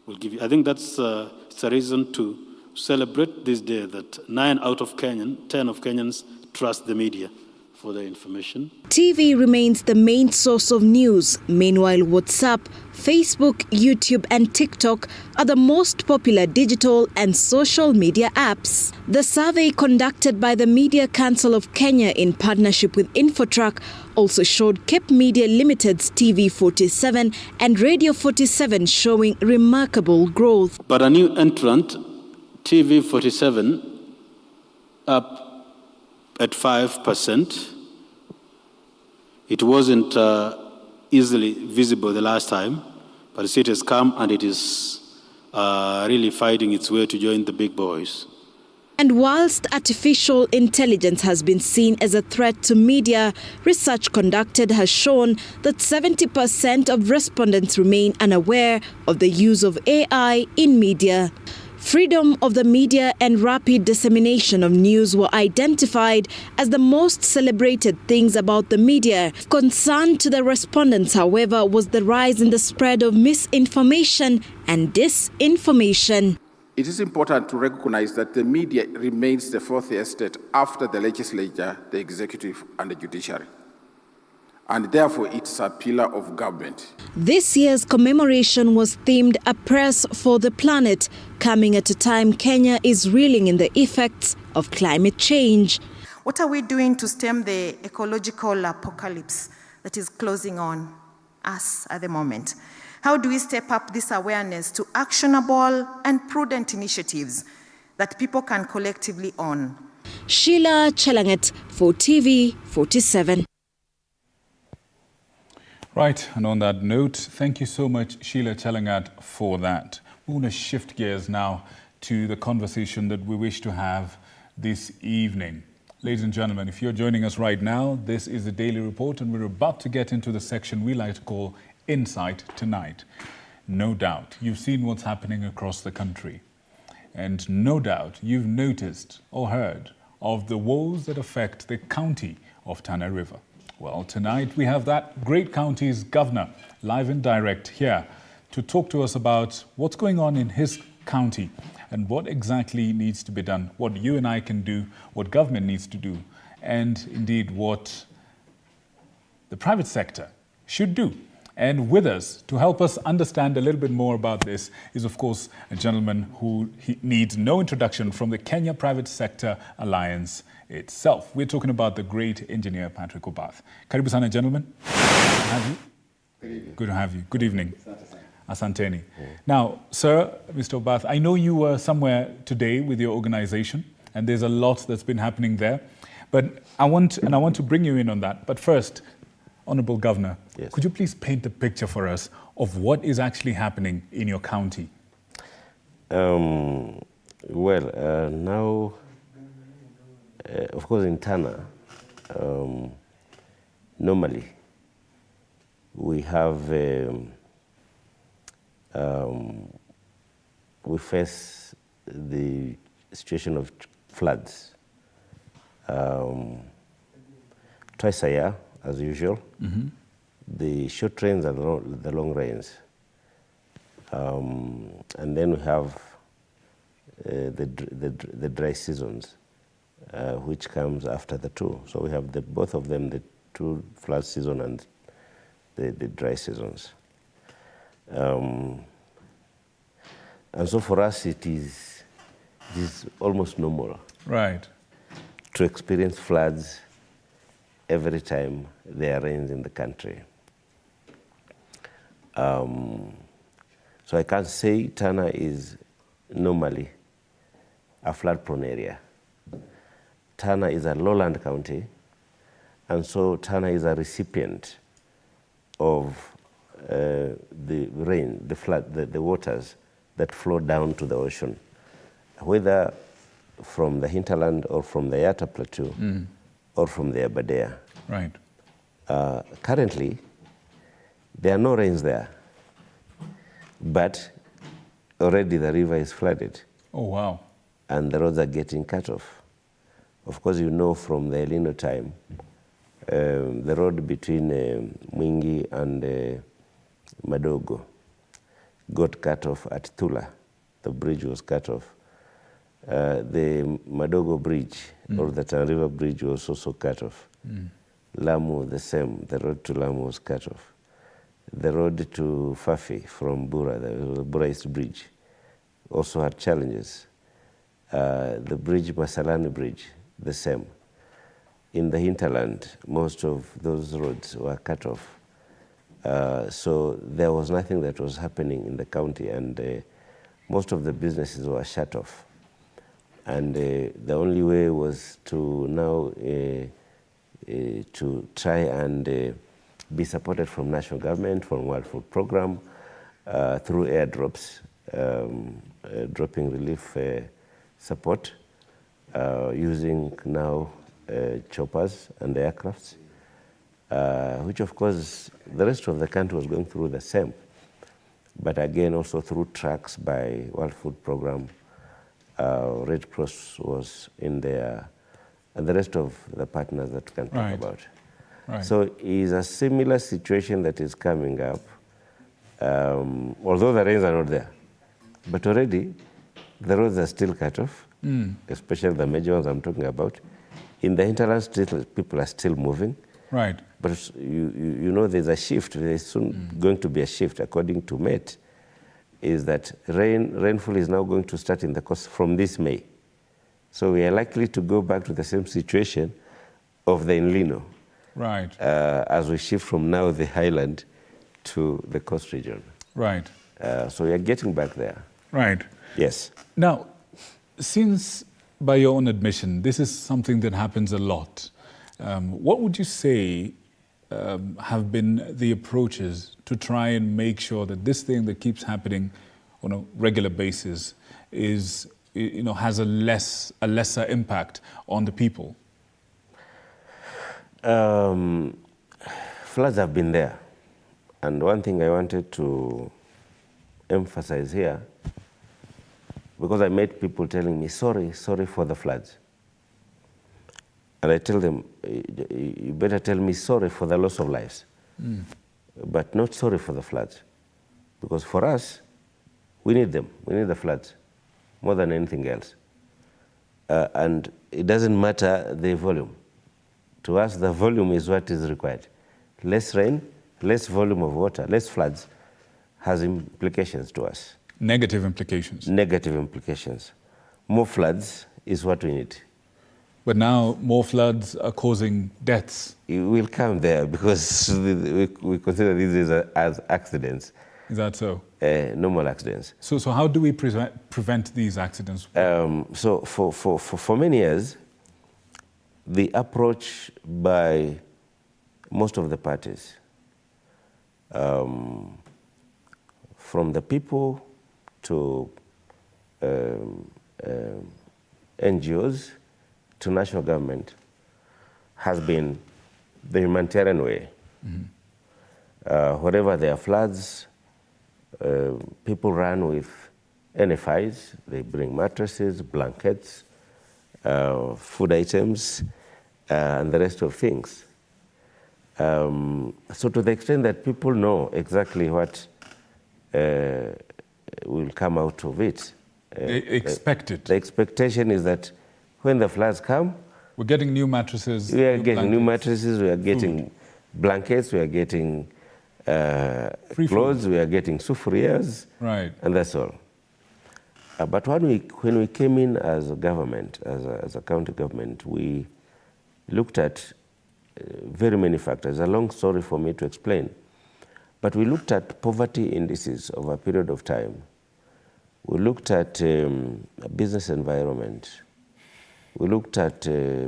will give you. I think that's it's a reason to celebrate this day that 9 out of 10 of Kenyans trust the media. for the information. TV remains the main source of news. Meanwhile, WhatsApp, Facebook, YouTube and TikTok are the most popular digital and social media apps. The survey conducted by the Media Council of Kenya in partnership with Infotrack also showed Cape Media Limited's TV47 and Radio 47 showing remarkable growth. But a new entrant, TV47, up at 5%. It wasn't easily visible the last time, but it has come and it is really fighting its way to join the big boys. And whilst artificial intelligence has been seen as a threat to media, research conducted has shown that 70% of respondents remain unaware of the use of AI in media. Freedom of the media and rapid dissemination of news were identified as the most celebrated things about the media. Concern to the respondents, however, was the rise in the spread of misinformation and disinformation. It is important to recognize that the media remains the fourth estate after the legislature, the executive, and the judiciary. And therefore, it's a pillar of government. This year's commemoration was themed A Press for the Planet, coming at a time Kenya is reeling in the effects of climate change. What are we doing to stem the ecological apocalypse that is closing on us at the moment? How do we step up this awareness to actionable and prudent initiatives that people can collectively own? Sheila Chelanget for TV47. Right, and on that note, thank you so much, Sheila Chelangat, for that. We want to shift gears now to the conversation that we wish to have this evening. Ladies and gentlemen, if you're joining us right now, this is the Daily Report, and we're about to get into the section we like to call Insight Tonight. No doubt, you've seen what's happening across the country. And no doubt, you've noticed or heard of the woes that affect the county of Tana River. Well, tonight we have that great county's governor live and direct here to talk to us about what's going on in his county and what exactly needs to be done, what you and I can do, what government needs to do, and indeed what the private sector should do. And with us to help us understand a little bit more about this is, of course, a gentleman who needs no introduction from the Kenya Private Sector Alliance itself. We're talking about the great engineer Patrick Obath. Karibu sana, gentlemen. Good to have you. Good evening. Asanteni. Now, sir, Mr. Obath, I know you were somewhere today with your organization, and there's a lot that's been happening there. But I want to bring you in on that. But first, Honorable Governor, yes, could you please paint a picture for us of what is actually happening in your county? Now, of course, in Tana, normally we have we face the situation of floods twice a year, as usual. Mm-hmm. The short rains and the long rains. And then we have the dry seasons, which comes after the two. So we have both of them, the two flood season and the dry seasons. And so for us, it is almost normal. Right. To experience floods every time there are rains in the country. So I can't say Tana is normally a flood-prone area. Tana is a lowland county, and so Tana is a recipient of the rain, the flood, the waters that flow down to the ocean, whether from the hinterland or from the Yatta Plateau or from the Aberdare. Right. Currently, there are no rains there, but already the river is flooded. Oh, wow. And the roads are getting cut off. Of course, you know from the El Nino time, the road between Mwingi and Madogo got cut off at Tula. The bridge was cut off. The Madogo Bridge, or the Tana River Bridge, was also cut off. Lamu, the same. The road to Lamu was cut off. The road to Fafi from Bura, the Bura East Bridge, also had challenges. The bridge, Masalani Bridge, the same. In the hinterland, most of those roads were cut off. So there was nothing that was happening in the county, and most of the businesses were shut off. And the only way was to now to try and be supported from national government, from World Food Program, through airdrops, dropping relief support, using now choppers and aircrafts, which of course the rest of the country was going through the same. But again, also through trucks by World Food Program, Red Cross was in there, and the rest of the partners that we can talk about. Right. So it's a similar situation that is coming up, although the rains are not there. But already, the roads are still cut off, especially the major ones I'm talking about. In the hinterland, still, people are still moving. Right. But you know there's a shift. There's soon going to be a shift, according to Met, is that rainfall is now going to start in the coast from this May. So we are likely to go back to the same situation of the El Nino. Right. As we shift from now the highland to the coast region. Right. So we are getting back there. Right. Yes. Now, since, by your own admission, this is something that happens a lot, what would you say have been the approaches to try and make sure that this thing that keeps happening on a regular basis is, has a lesser impact on the people? Floods have been there. And one thing I wanted to emphasize here, because I met people telling me, sorry for the floods. And I tell them, you better tell me sorry for the loss of lives, but not sorry for the floods. Because for us, we need them. We need the floods more than anything else. And it doesn't matter the volume. To us, the volume is what is required. Less rain, less volume of water, less floods has implications to us. Negative implications. Negative implications. More floods is what we need. But now more floods are causing deaths. It will come there because we consider these as accidents. Is that so? Normal accidents. So how do we prevent these accidents? So for many years, the approach by most of the parties, from the people to NGOs to national government, has been the humanitarian way. Wherever there are floods, people run with NFIs. They bring mattresses, blankets, food items, and the rest of things. So to the extent that people know exactly what will come out of it. They expect it. The expectation is that when the floods come, we're getting new mattresses. We are getting new mattresses, we are getting blankets, we are getting clothes, we are getting sufurias, right, and that's all. But when we came in as a government, as a county government, we looked at very many factors. A long story for me to explain. But we looked at poverty indices over a period of time. We looked at business environment. We looked at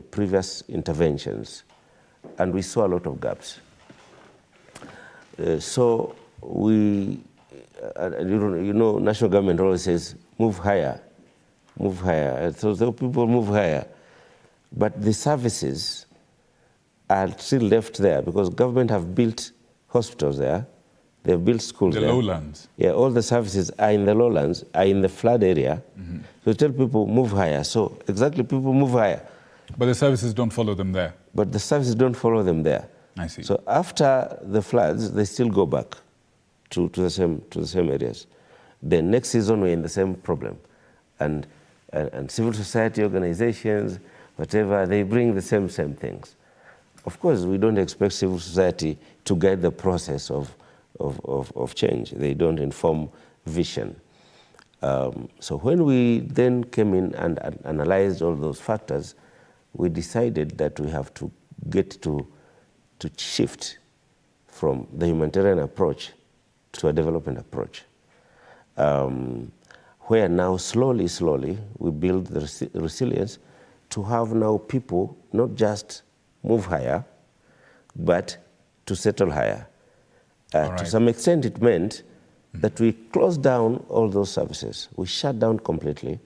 previous interventions, and we saw a lot of gaps. So we, national government always says, move higher, move higher. So people move higher. But the services are still left there because government have built hospitals there. They've built schools there. The lowlands. Yeah, all the services are in the lowlands, are in the flood area. So tell people move higher. So exactly, people move higher. But the services don't follow them there. But the services don't follow them there. I see. So after the floods, they still go back to the same areas. The next season, we're in the same problem. And civil society organizations, whatever, they bring the same things. Of course, we don't expect civil society to guide the process of change. They don't inform vision. So when we then came in and analyzed all those factors, we decided that we have to get to shift from the humanitarian approach to a development approach, where now slowly we build the resilience to have now people not just move higher, but to settle higher. To some extent, it meant that we closed down all those services. We shut down completely,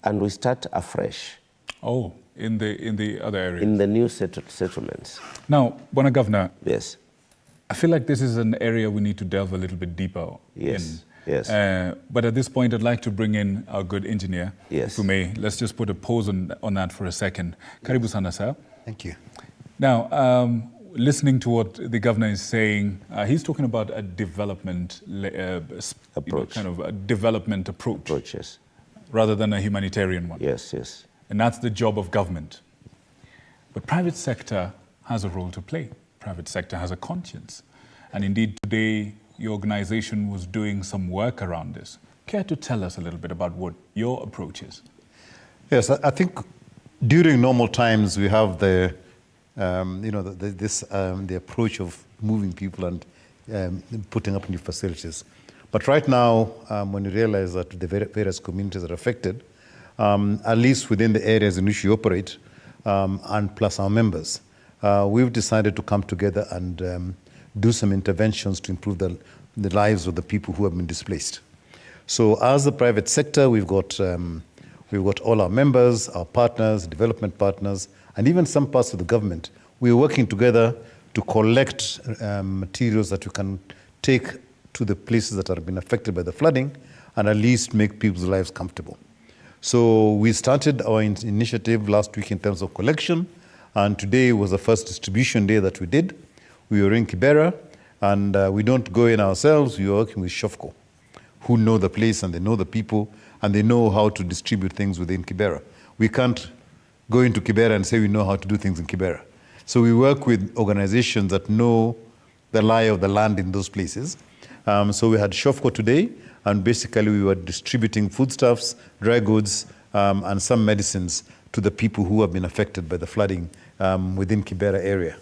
and we start afresh. Oh, in the other areas? In the new settlements. Now, Bwana Governor. Yes. I feel like this is an area we need to delve a little bit deeper in. Yes. But at this point, I'd like to bring in our good engineer, if we may. Let's just put a pause on that for a second. Karibu sana, sir. Thank you. Now, listening to what the governor is saying, he's talking about a development approach, kind of a development approach, yes, rather than a humanitarian one. Yes, yes. And that's the job of government. But private sector has a role to play. Private sector has a conscience. And indeed, today, your organization was doing some work around this. Care to tell us a little bit about what your approach is? Yes, I think during normal times, we have the approach of moving people and putting up new facilities. But right now, when you realize that the various communities are affected, at least within the areas in which we operate, and plus our members, we've decided to come together and do some interventions to improve the lives of the people who have been displaced. So as the private sector, we've got all our members, our partners, development partners, and even some parts of the government. We're working together to collect materials that we can take to the places that have been affected by the flooding and at least make people's lives comfortable. So we started our initiative last week in terms of collection, and today was the first distribution day that we did. We were in Kibera, and we don't go in ourselves, we are working with Shofco, who know the place and they know the people and they know how to distribute things within Kibera. We can't go into Kibera and say we know how to do things in Kibera. So we work with organizations that know the lie of the land in those places. So we had Shofco today, and basically we were distributing foodstuffs, dry goods, and some medicines to the people who have been affected by the flooding within Kibera area.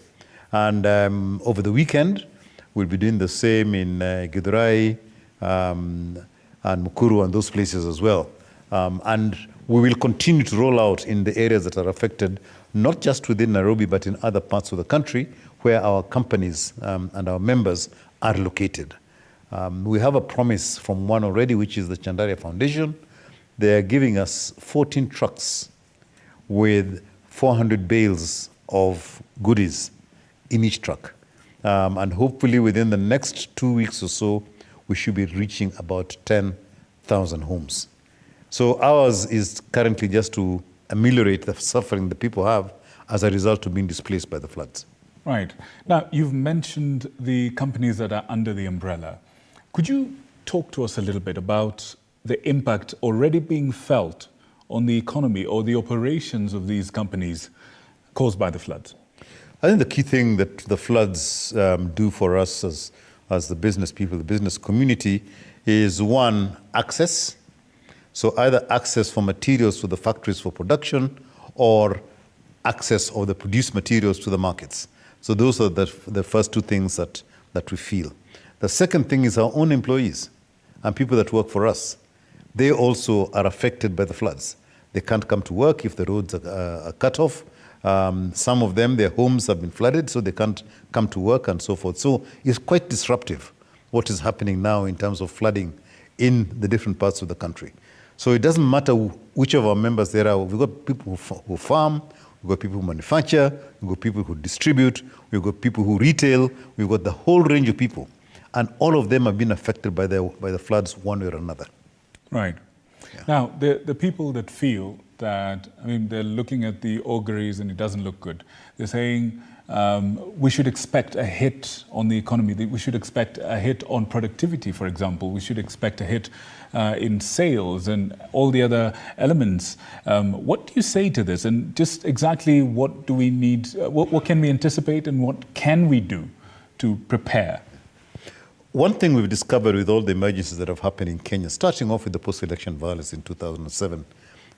And over the weekend, we'll be doing the same in Githurai and Mukuru and those places as well. And we will continue to roll out in the areas that are affected, not just within Nairobi, but in other parts of the country where our companies and our members are located. We have a promise from one already, which is the Chandaria Foundation. They are giving us 14 trucks with 400 bales of goodies in each truck. And hopefully within the next 2 weeks or so, we should be reaching about 10,000 homes. So ours is currently just to ameliorate the suffering that people have as a result of being displaced by the floods. Right. Now, you've mentioned the companies that are under the umbrella. Could you talk to us a little bit about the impact already being felt on the economy or the operations of these companies caused by the floods? I think the key thing that the floods do for us as the business people, the business community, is one, access. So either access for materials to the factories for production or access of the produced materials to the markets. So those are the first two things that we feel. The second thing is our own employees and people that work for us. They also are affected by the floods. They can't come to work if the roads are cut off. Some of them, their homes have been flooded, so they can't come to work and so forth. So it's quite disruptive what is happening now in terms of flooding in the different parts of the country. So it doesn't matter which of our members there are. We've got people who farm, we've got people who manufacture, we've got people who distribute, we've got people who retail, we've got the whole range of people. And all of them have been affected by the floods one way or another. Right. Yeah. Now, the people that feel that, I mean, they're looking at the auguries and it doesn't look good. They're saying we should expect a hit on the economy. We should expect a hit on productivity, for example. We should expect a hit in sales and all the other elements. What do you say to this? And just exactly what do we need, what can we anticipate and what can we do to prepare? One thing we've discovered with all the emergencies that have happened in Kenya, starting off with the post-election violence in 2007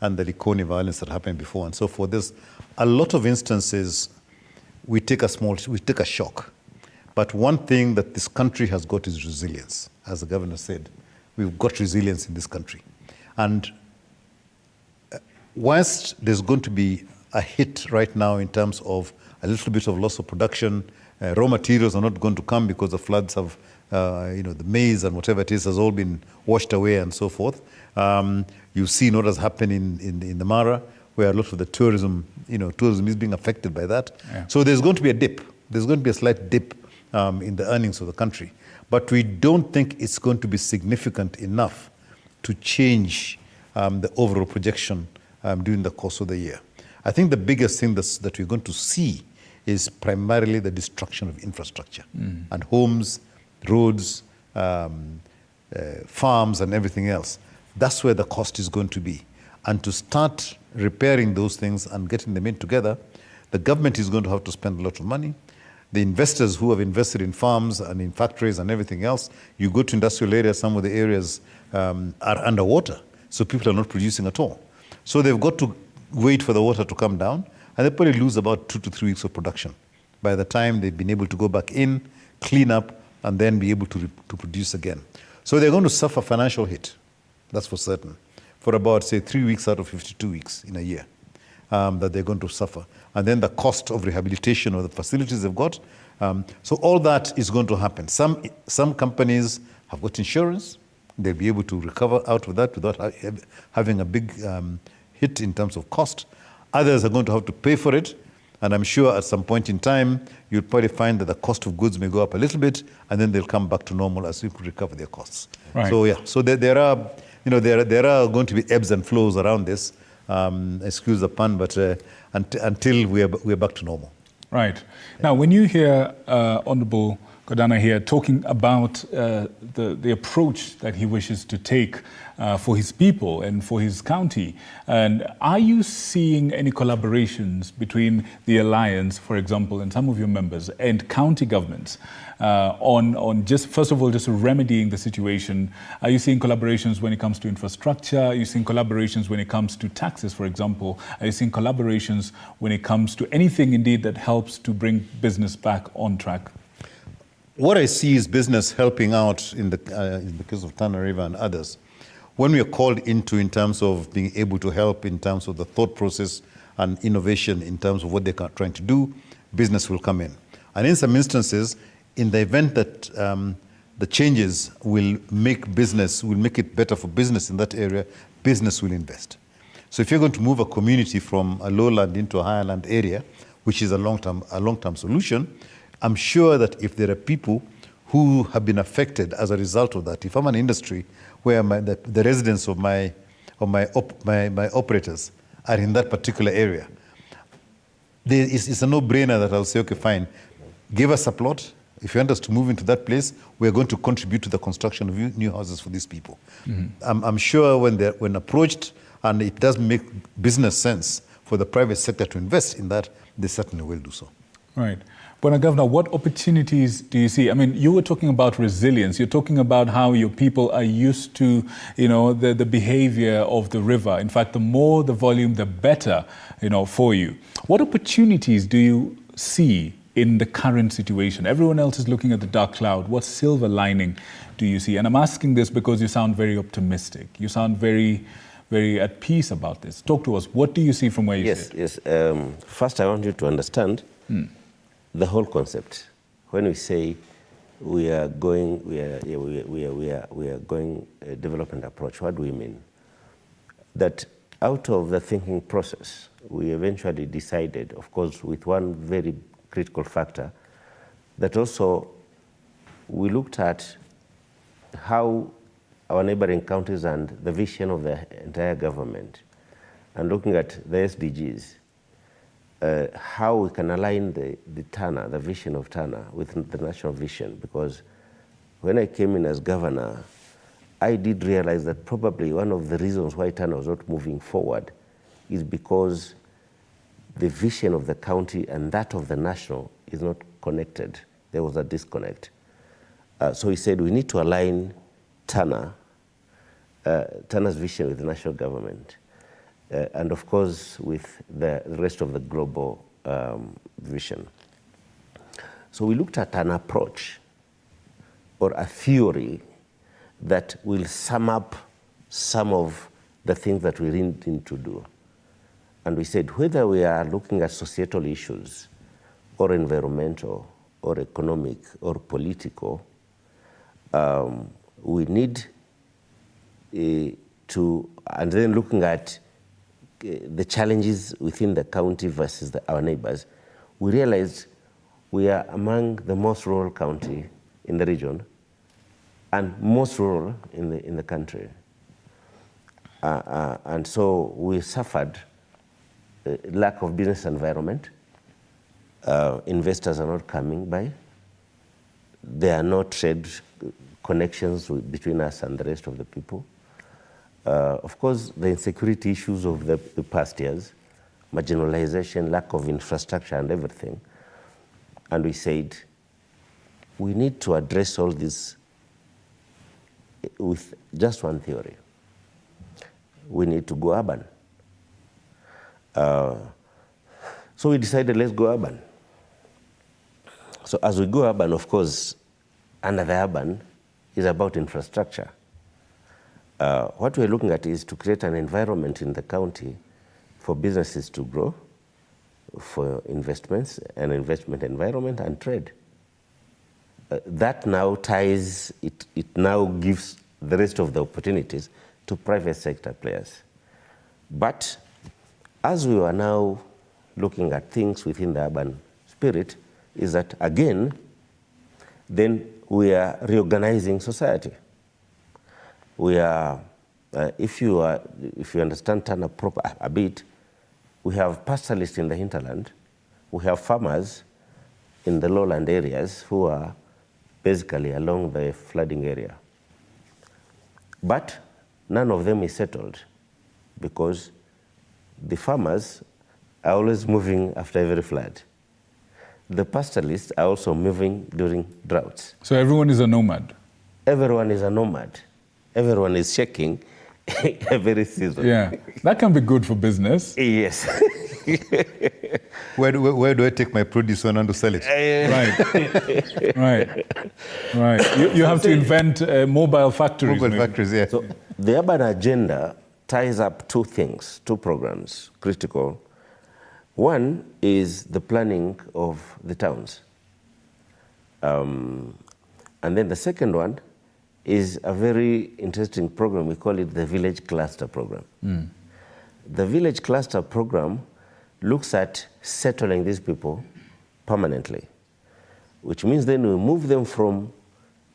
and the Likoni violence that happened before and so forth, there's a lot of instances we take a shock. But one thing that this country has got is resilience. As the governor said, we've got resilience in this country. And whilst there's going to be a hit right now in terms of a little bit of loss of production, raw materials are not going to come because the floods have, the maize and whatever it is has all been washed away and so forth. You've seen what has happened in the Mara, where a lot of the tourism is being affected by that. Yeah. So there's going to be a dip. There's going to be a slight dip in the earnings of the country. But we don't think it's going to be significant enough to change the overall projection during the course of the year. I think the biggest thing that we're going to see is primarily the destruction of infrastructure and homes, roads, farms and everything else. That's where the cost is going to be. And to start repairing those things and getting them in together, the government is going to have to spend a lot of money. The investors who have invested in farms and in factories and everything else, you go to industrial areas, some of the areas are underwater, so people are not producing at all. So they've got to wait for the water to come down, and they probably lose about 2 to 3 weeks of production by the time they've been able to go back in, clean up, and then be able to produce again. So they're going to suffer financial hit, that's for certain, for about, say, 3 weeks out of 52 weeks in a year that they're going to suffer. And then the cost of rehabilitation of the facilities they've got. So all that is going to happen. Some companies have got insurance. They'll be able to recover out of that without having a big hit in terms of cost. Others are going to have to pay for it. And I'm sure at some point in time, you'll probably find that the cost of goods may go up a little bit, and then they'll come back to normal as people recover their costs. Right. So yeah, so there are going to be ebbs and flows around this. Excuse the pun, but until we're back to normal. Right. Now, when you hear Honorable Godana here talking about the approach that he wishes to take for his people and for his county, and are you seeing any collaborations between the Alliance, for example, and some of your members and county governments on just, first of all, just remedying the situation? Are you seeing collaborations when it comes to infrastructure? Are you seeing collaborations when it comes to taxes, for example? Are you seeing collaborations when it comes to anything, indeed, that helps to bring business back on track? What I see is business helping out in the case of Tana River and others. When we are called into in terms of being able to help in terms of the thought process and innovation in terms of what they're trying to do, business will come in. And in some instances, in the event that the changes will make it better for business in that area, business will invest. So if you're going to move a community from a lowland into a higher land area, which is a long-term solution, I'm sure that if there are people who have been affected as a result of that, if I'm an industry where the residents of my operators are in that particular area, it's a no-brainer that I'll say, okay, fine, give us a plot. If you want us to move into that place, we're going to contribute to the construction of new houses for these people. Mm-hmm. I'm sure when approached and it does make business sense for the private sector to invest in that, they certainly will do so. Right. But Governor, what opportunities do you see? I mean, you were talking about resilience. You're talking about how your people are used to, the behavior of the river. In fact, the more the volume, the better, for you. What opportunities do you see in the current situation? Everyone else is looking at the dark cloud. What silver lining do you see? And I'm asking this because you sound very optimistic. You sound very, very at peace about this. Talk to us. What do you see from where you sit? Yes. First, I want you to understand the whole concept. When we say we are going a development approach, what do we mean? That out of the thinking process, we eventually decided, of course, with one very critical factor, that also we looked at how our neighboring counties and the vision of the entire government, and looking at the SDGs, how we can align the Tana, the vision of Tana, with the national vision. Because when I came in as governor, I did realize that probably one of the reasons why Tana was not moving forward is because the vision of the county and that of the national is not connected. There was a disconnect. So he said we need to align Tana's vision with the national government. And of course, with the rest of the global vision. So we looked at an approach or a theory that will sum up some of the things that we need to do. And we said, whether we are looking at societal issues or environmental or economic or political, we need to, and then looking at the challenges within the county versus our neighbors, we realized we are among the most rural county in the region and most rural in the country. And so we suffered lack of business environment. Investors are not coming by. There are no trade connections between us and the rest of the people. Of course, the insecurity issues of the past years, marginalization, lack of infrastructure and everything. And we said, we need to address all this with just one theory. We need to go urban. So we decided, let's go urban. So as we go urban, of course, under the urban is about infrastructure. What we're looking at is to create an environment in the county for businesses to grow, for investments, an investment environment, and trade. That now ties, it now gives the rest of the opportunities to private sector players. But as we are now looking at things within the urban spirit, is that again, then we are reorganizing society. We are, if you understand Tana proper a bit, we have pastoralists in the hinterland, we have farmers in the lowland areas who are basically along the flooding area. But none of them is settled because the farmers are always moving after every flood. The pastoralists are also moving during droughts. So everyone is a nomad? Everyone is a nomad. Everyone is checking every season. Yeah, that can be good for business. Yes. Where do I take my produce when I want to sell it? Right. You have to invent mobile factories. Mobile factories, yeah. So the urban agenda ties up two things, two programs, critical. One is the planning of the towns. And then the second one is a very interesting program. We call it the Village Cluster Program. The Village Cluster Program looks at settling these people permanently, which means then we move them from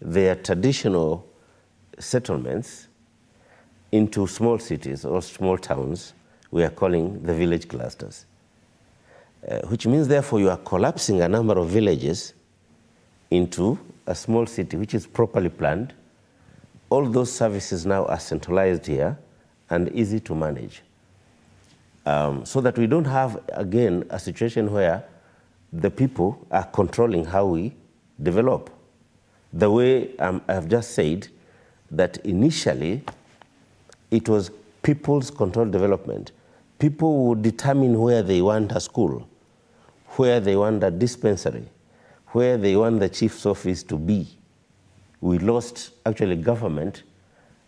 their traditional settlements into small cities or small towns we are calling the village clusters. Which means therefore you are collapsing a number of villages into a small city which is properly planned. All those services now are centralized here and easy to manage. So that we don't have, again, a situation where the people are controlling how we develop. The way I've just said that initially it was people's controlled development. People would determine where they want a school, where they want a dispensary, where they want the chief's office to be. We lost, actually government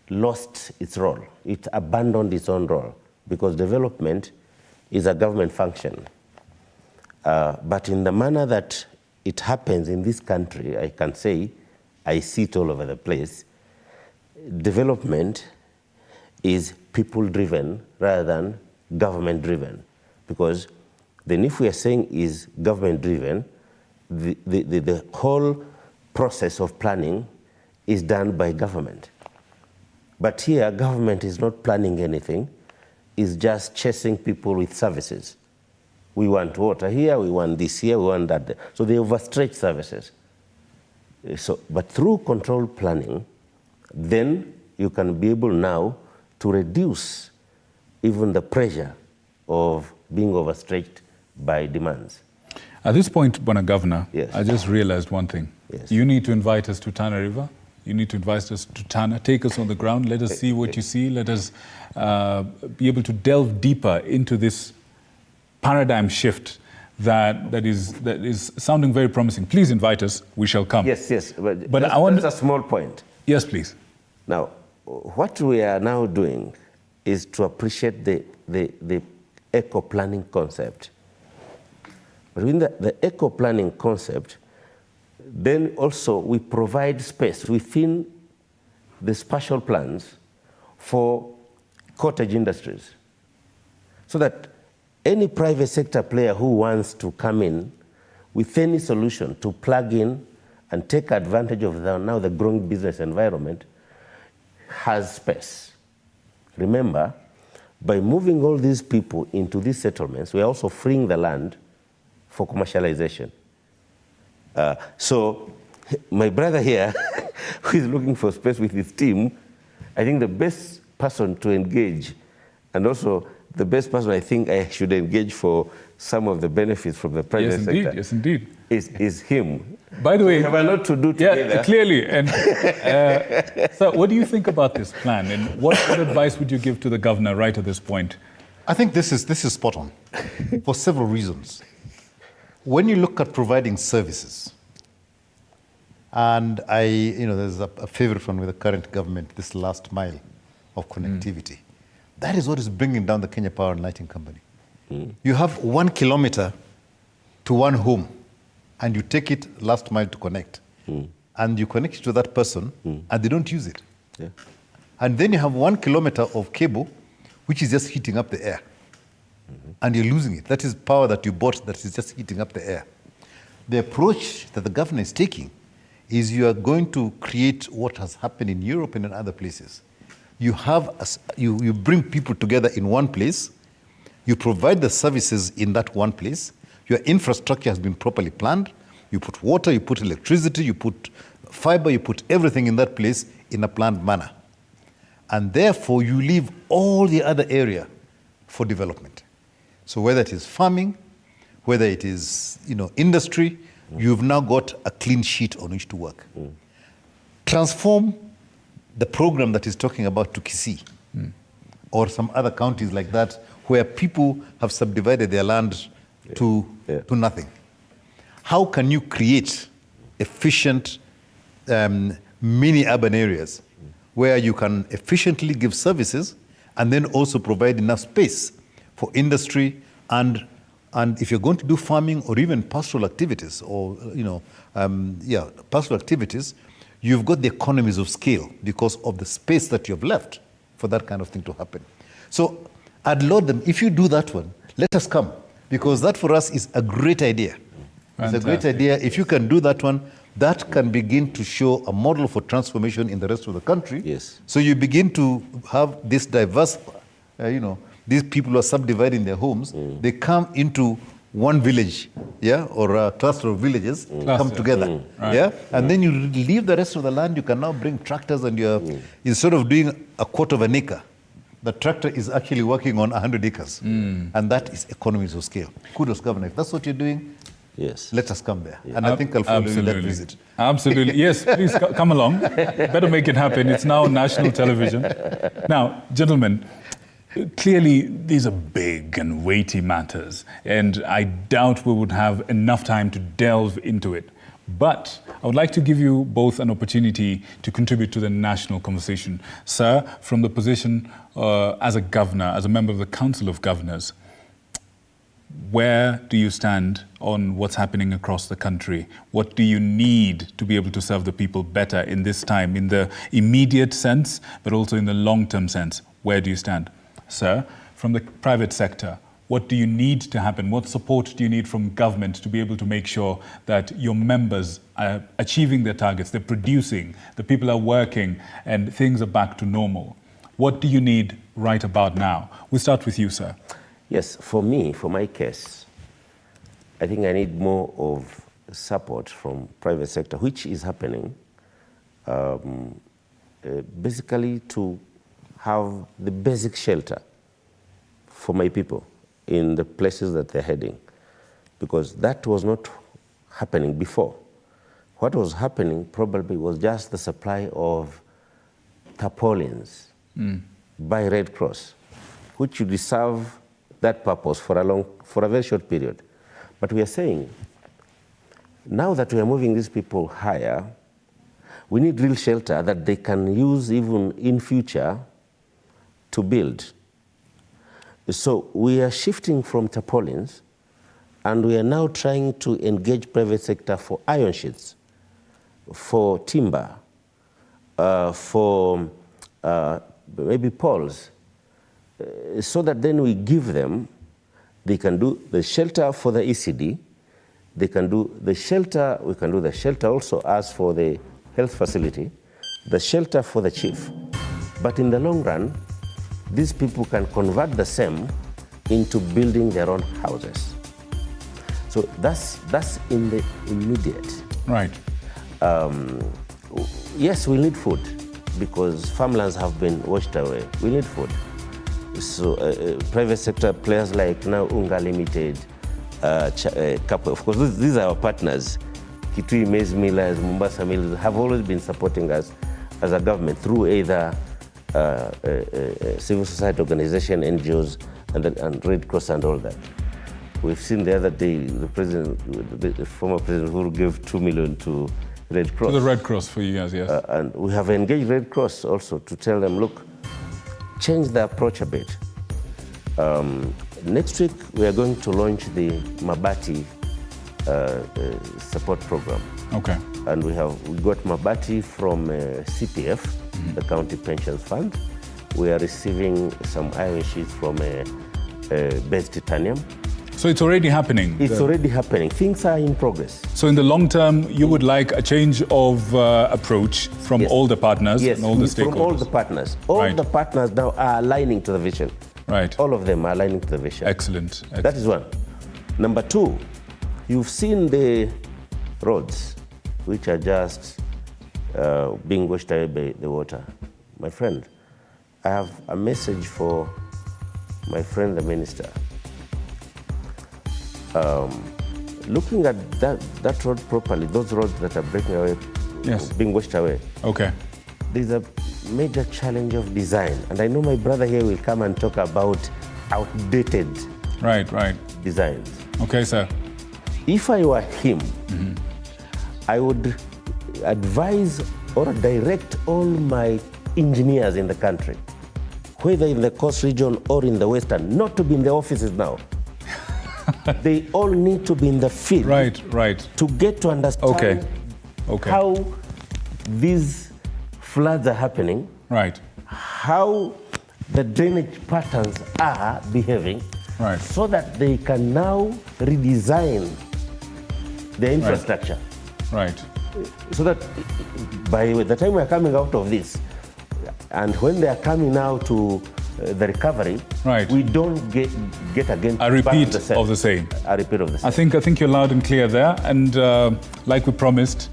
lost its role. It abandoned its own role because development is a government function. But in the manner that it happens in this country, I can say, I see it all over the place, development is people-driven rather than government-driven. Because then if we are saying is government-driven, the whole process of planning is done by government. But here, government is not planning anything, it's just chasing people with services. We want water here, we want this here, we want that there. So they overstretch services. But through controlled planning, then you can be able now to reduce even the pressure of being overstretched by demands. At this point, Bwana Governor, yes. I just realized one thing. Yes. You need to invite us to Tana River. You need to invite us to Tana. Take us on the ground. Let us see what you see. Let us be able to delve deeper into this paradigm shift that is sounding very promising. Please invite us. We shall come. Yes. But I want a small point. Yes, please. Now, what we are now doing is to appreciate the eco-planning concept. But in the eco-planning concept, then also we provide space within the spatial plans for cottage industries, so that any private sector player who wants to come in with any solution to plug in and take advantage of the growing business environment has space. Remember, by moving all these people into these settlements, we are also freeing the land for commercialization. So my brother here, who is looking for space with his team, I think the best person to engage, and also the best person I think I should engage for some of the benefits from the private sector. Yes, indeed. Is him. By the way, we have a lot to do together. Yeah, clearly. And so, what do you think about this plan, and what advice would you give to the governor right at this point? I think this is spot on for several reasons. When you look at providing services, and there's a favorite one with the current government, this last mile of connectivity. That is what is bringing down the Kenya Power and Lighting Company. You have 1 kilometer to one home, and you take it last mile to connect. And you connect it to that person, and they don't use it. Yeah. And then you have 1 kilometer of cable, which is just heating up the air. And you're losing it. That is power that you bought that is just heating up the air. The approach that the government is taking is you are going to create what has happened in Europe and in other places. You bring people together in one place, you provide the services in that one place, your infrastructure has been properly planned, you put water, you put electricity, you put fiber, you put everything in that place in a planned manner. And therefore you leave all the other area for development. So whether it is farming, whether it is industry, you've now got a clean sheet on which to work. Transform the program that is talking about to Kisii or some other counties like that where people have subdivided their land to nothing. How can you create efficient mini urban areas where you can efficiently give services and then also provide enough space for industry and if you're going to do farming or even pastoral activities or pastoral activities, you've got the economies of scale because of the space that you've left for that kind of thing to happen. So I'd laud them, if you do that one, let us come, because that for us is a great idea. Fantastic. It's a great idea. If you can do that one, that can begin to show a model for transformation in the rest of the country. Yes. So you begin to have this diverse, these people who are subdividing their homes, they come into one village, or a cluster of villages, come together, Right. and then you leave the rest of the land. You can now bring tractors, and instead of doing a quarter of an acre, the tractor is actually working on 100 acres, and that is economies of scale. Kudos, Governor. If that's what you're doing, yes, let us come there, and I think I'll follow you that visit. Absolutely, yes. Please come along. Better make it happen. It's now national television. Now, gentlemen. Clearly, these are big and weighty matters, and I doubt we would have enough time to delve into it. But I would like to give you both an opportunity to contribute to the national conversation. Sir, from the position as a governor, as a member of the Council of Governors, where do you stand on what's happening across the country? What do you need to be able to serve the people better in this time, in the immediate sense, but also in the long-term sense? Where do you stand? Sir, from the private sector, what do you need to happen? What support do you need from government to be able to make sure that your members are achieving their targets, they're producing, the people are working, and things are back to normal? What do you need right about now? We'll start with you, sir. Yes, for me, for my case, I think I need more of support from private sector, which is happening, basically to have the basic shelter for my people in the places that they're heading, because that was not happening before. What was happening probably was just the supply of tarpaulins by Red Cross, which would serve that purpose for a very short period. But we are saying, now that we are moving these people higher, we need real shelter that they can use even in future to build. So we are shifting from tarpaulins, and we are now trying to engage private sector for iron sheets, for timber, for maybe poles, so that then we give them, they can do the shelter for the ECD, they can do the shelter, we can do the shelter also as for the health facility, the shelter for the chief. But in the long run, these people can convert the same into building their own houses. So that's in the immediate. Right. Yes, we need food because farmlands have been washed away. We need food. So private sector players like now Unga Limited, of course, these are our partners. Kitui Maize Millers, Mombasa Mills have always been supporting us as a government through either civil society organization, NGOs, and Red Cross and all that. We've seen the other day the former president who gave 2 million to Red Cross. To the Red Cross for years, yes. And we have engaged Red Cross also to tell them, look, change the approach a bit. Next week, we are going to launch the Mabati support program. Okay. And we got Mabati from CPF, the County Pensions Fund. We are receiving some iron sheets from Base Titanium. So it's already happening? It's already happening. Things are in progress. So in the long term, you would like a change of approach from all the partners and all the stakeholders? From all the partners. All the partners now are aligning to the vision. Right. All of them are aligning to the vision. Excellent. That is one. Number two, you've seen the roads, which are just being washed away by the water. My friend, I have a message for my friend, the minister. Looking at that road properly, those roads that are breaking away, being washed away. Okay. There's a major challenge of design. And I know my brother here will come and talk about outdated designs. Okay, sir. If I were him, I would advise or direct all my engineers in the country, whether in the Coast region or in the Western, not to be in the offices now. They all need to be in the field. Right. To get to understand how these floods are happening. Right. How the drainage patterns are behaving. Right. So that they can now redesign the infrastructure. Right. So that by the time we are coming out of this, and when they are coming now to the recovery, we don't get again a repeat of the same. A repeat of the same. I think you're loud and clear there, and like we promised,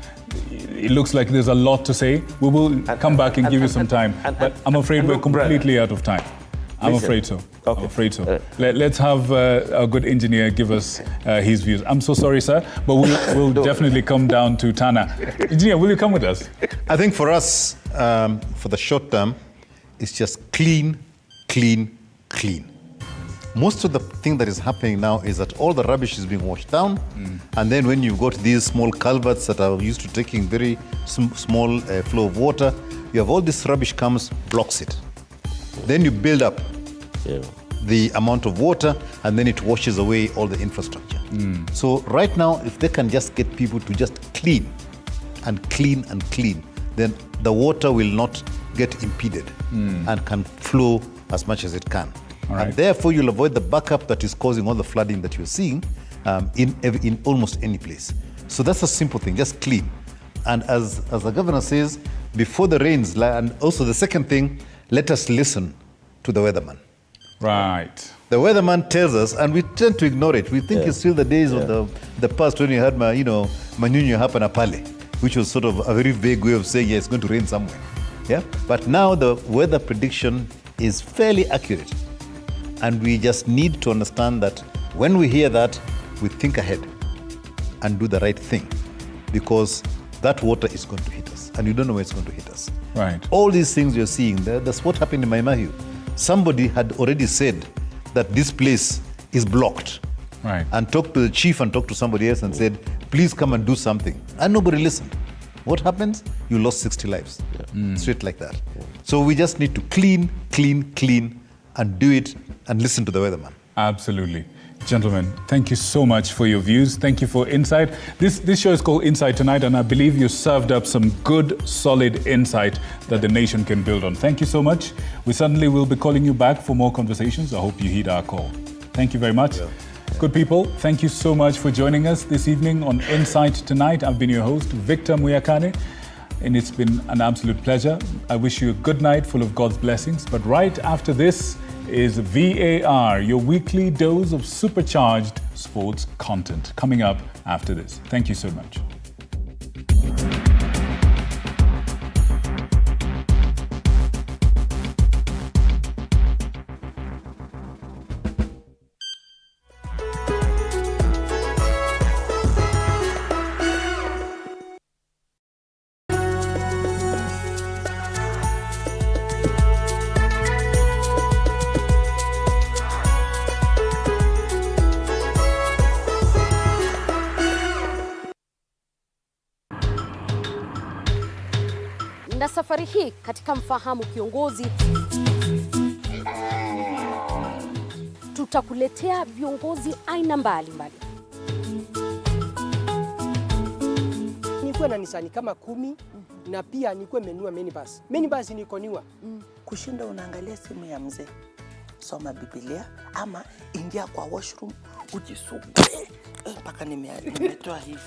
it looks like there's a lot to say. We will come back and give you some time, but I'm afraid we're completely out of time. I'm afraid so. Okay. I'm afraid so. Let's have a good engineer give us his views. I'm so sorry, sir, but we'll definitely come down to Tana. Engineer, will you come with us? I think for us, for the short term, it's just clean. Most of the thing that is happening now is that all the rubbish is being washed down, and then when you've got these small culverts that are used to taking very small flow of water, you have all this rubbish comes, blocks it. Then you build up the amount of water, and then it washes away all the infrastructure. So right now, if they can just get people to just clean, then the water will not get impeded and can flow as much as it can. And therefore, you'll avoid the backup that is causing all the flooding that you're seeing in almost any place. So that's a simple thing, just clean. And as the governor says, before the rains, and also the second thing, let us listen to the weatherman. Right. The weatherman tells us, and we tend to ignore it. We think it's still the days of the past when you had Manyunyu hapana pale, which was sort of a very vague way of saying, it's going to rain somewhere. Yeah. But now the weather prediction is fairly accurate. And we just need to understand that when we hear that, we think ahead and do the right thing, because that water is going to hit us, and you don't know where it's going to hit us. Right. All these things you're seeing, that's what happened in Maimahiu. Somebody had already said that this place is blocked. Right. And talked to the chief and talked to somebody else and said, please come and do something. And nobody listened. What happens? You lost 60 lives. Straight like that. So we just need to clean, and do it and listen to the weatherman. Absolutely. Gentlemen, thank you so much for your views. Thank you for insight. This show is called Insight Tonight, and I believe you served up some good, solid insight that the nation can build on. Thank you so much. We certainly will be calling you back for more conversations. I hope you heed our call. Thank you very much. Good people, thank you so much for joining us this evening on Insight Tonight. I've been your host, Victor Muyakane, and it's been an absolute pleasure. I wish you a good night full of God's blessings. But right after this is VAR, your weekly dose of supercharged sports content, coming up after this. Thank you so much. Na safari hii katika Mfahamu Kiongozi tutakuletea viongozi aina mbalimbali. Nikuwe na Nisani kama 10 na pia nikuwe menua minibus. Minibus nikoniwa. Kushinda unaangalia simu ya mzee. Soma Biblia ama ingia kwa washroom ujisugue. Mpaka nimetoa hivi.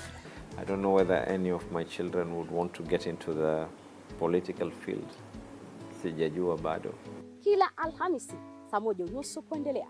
I don't know whether any of my children would want to get into the political field. Sijajua bado. Kila Alhamisi saa 1:30 kuendelea.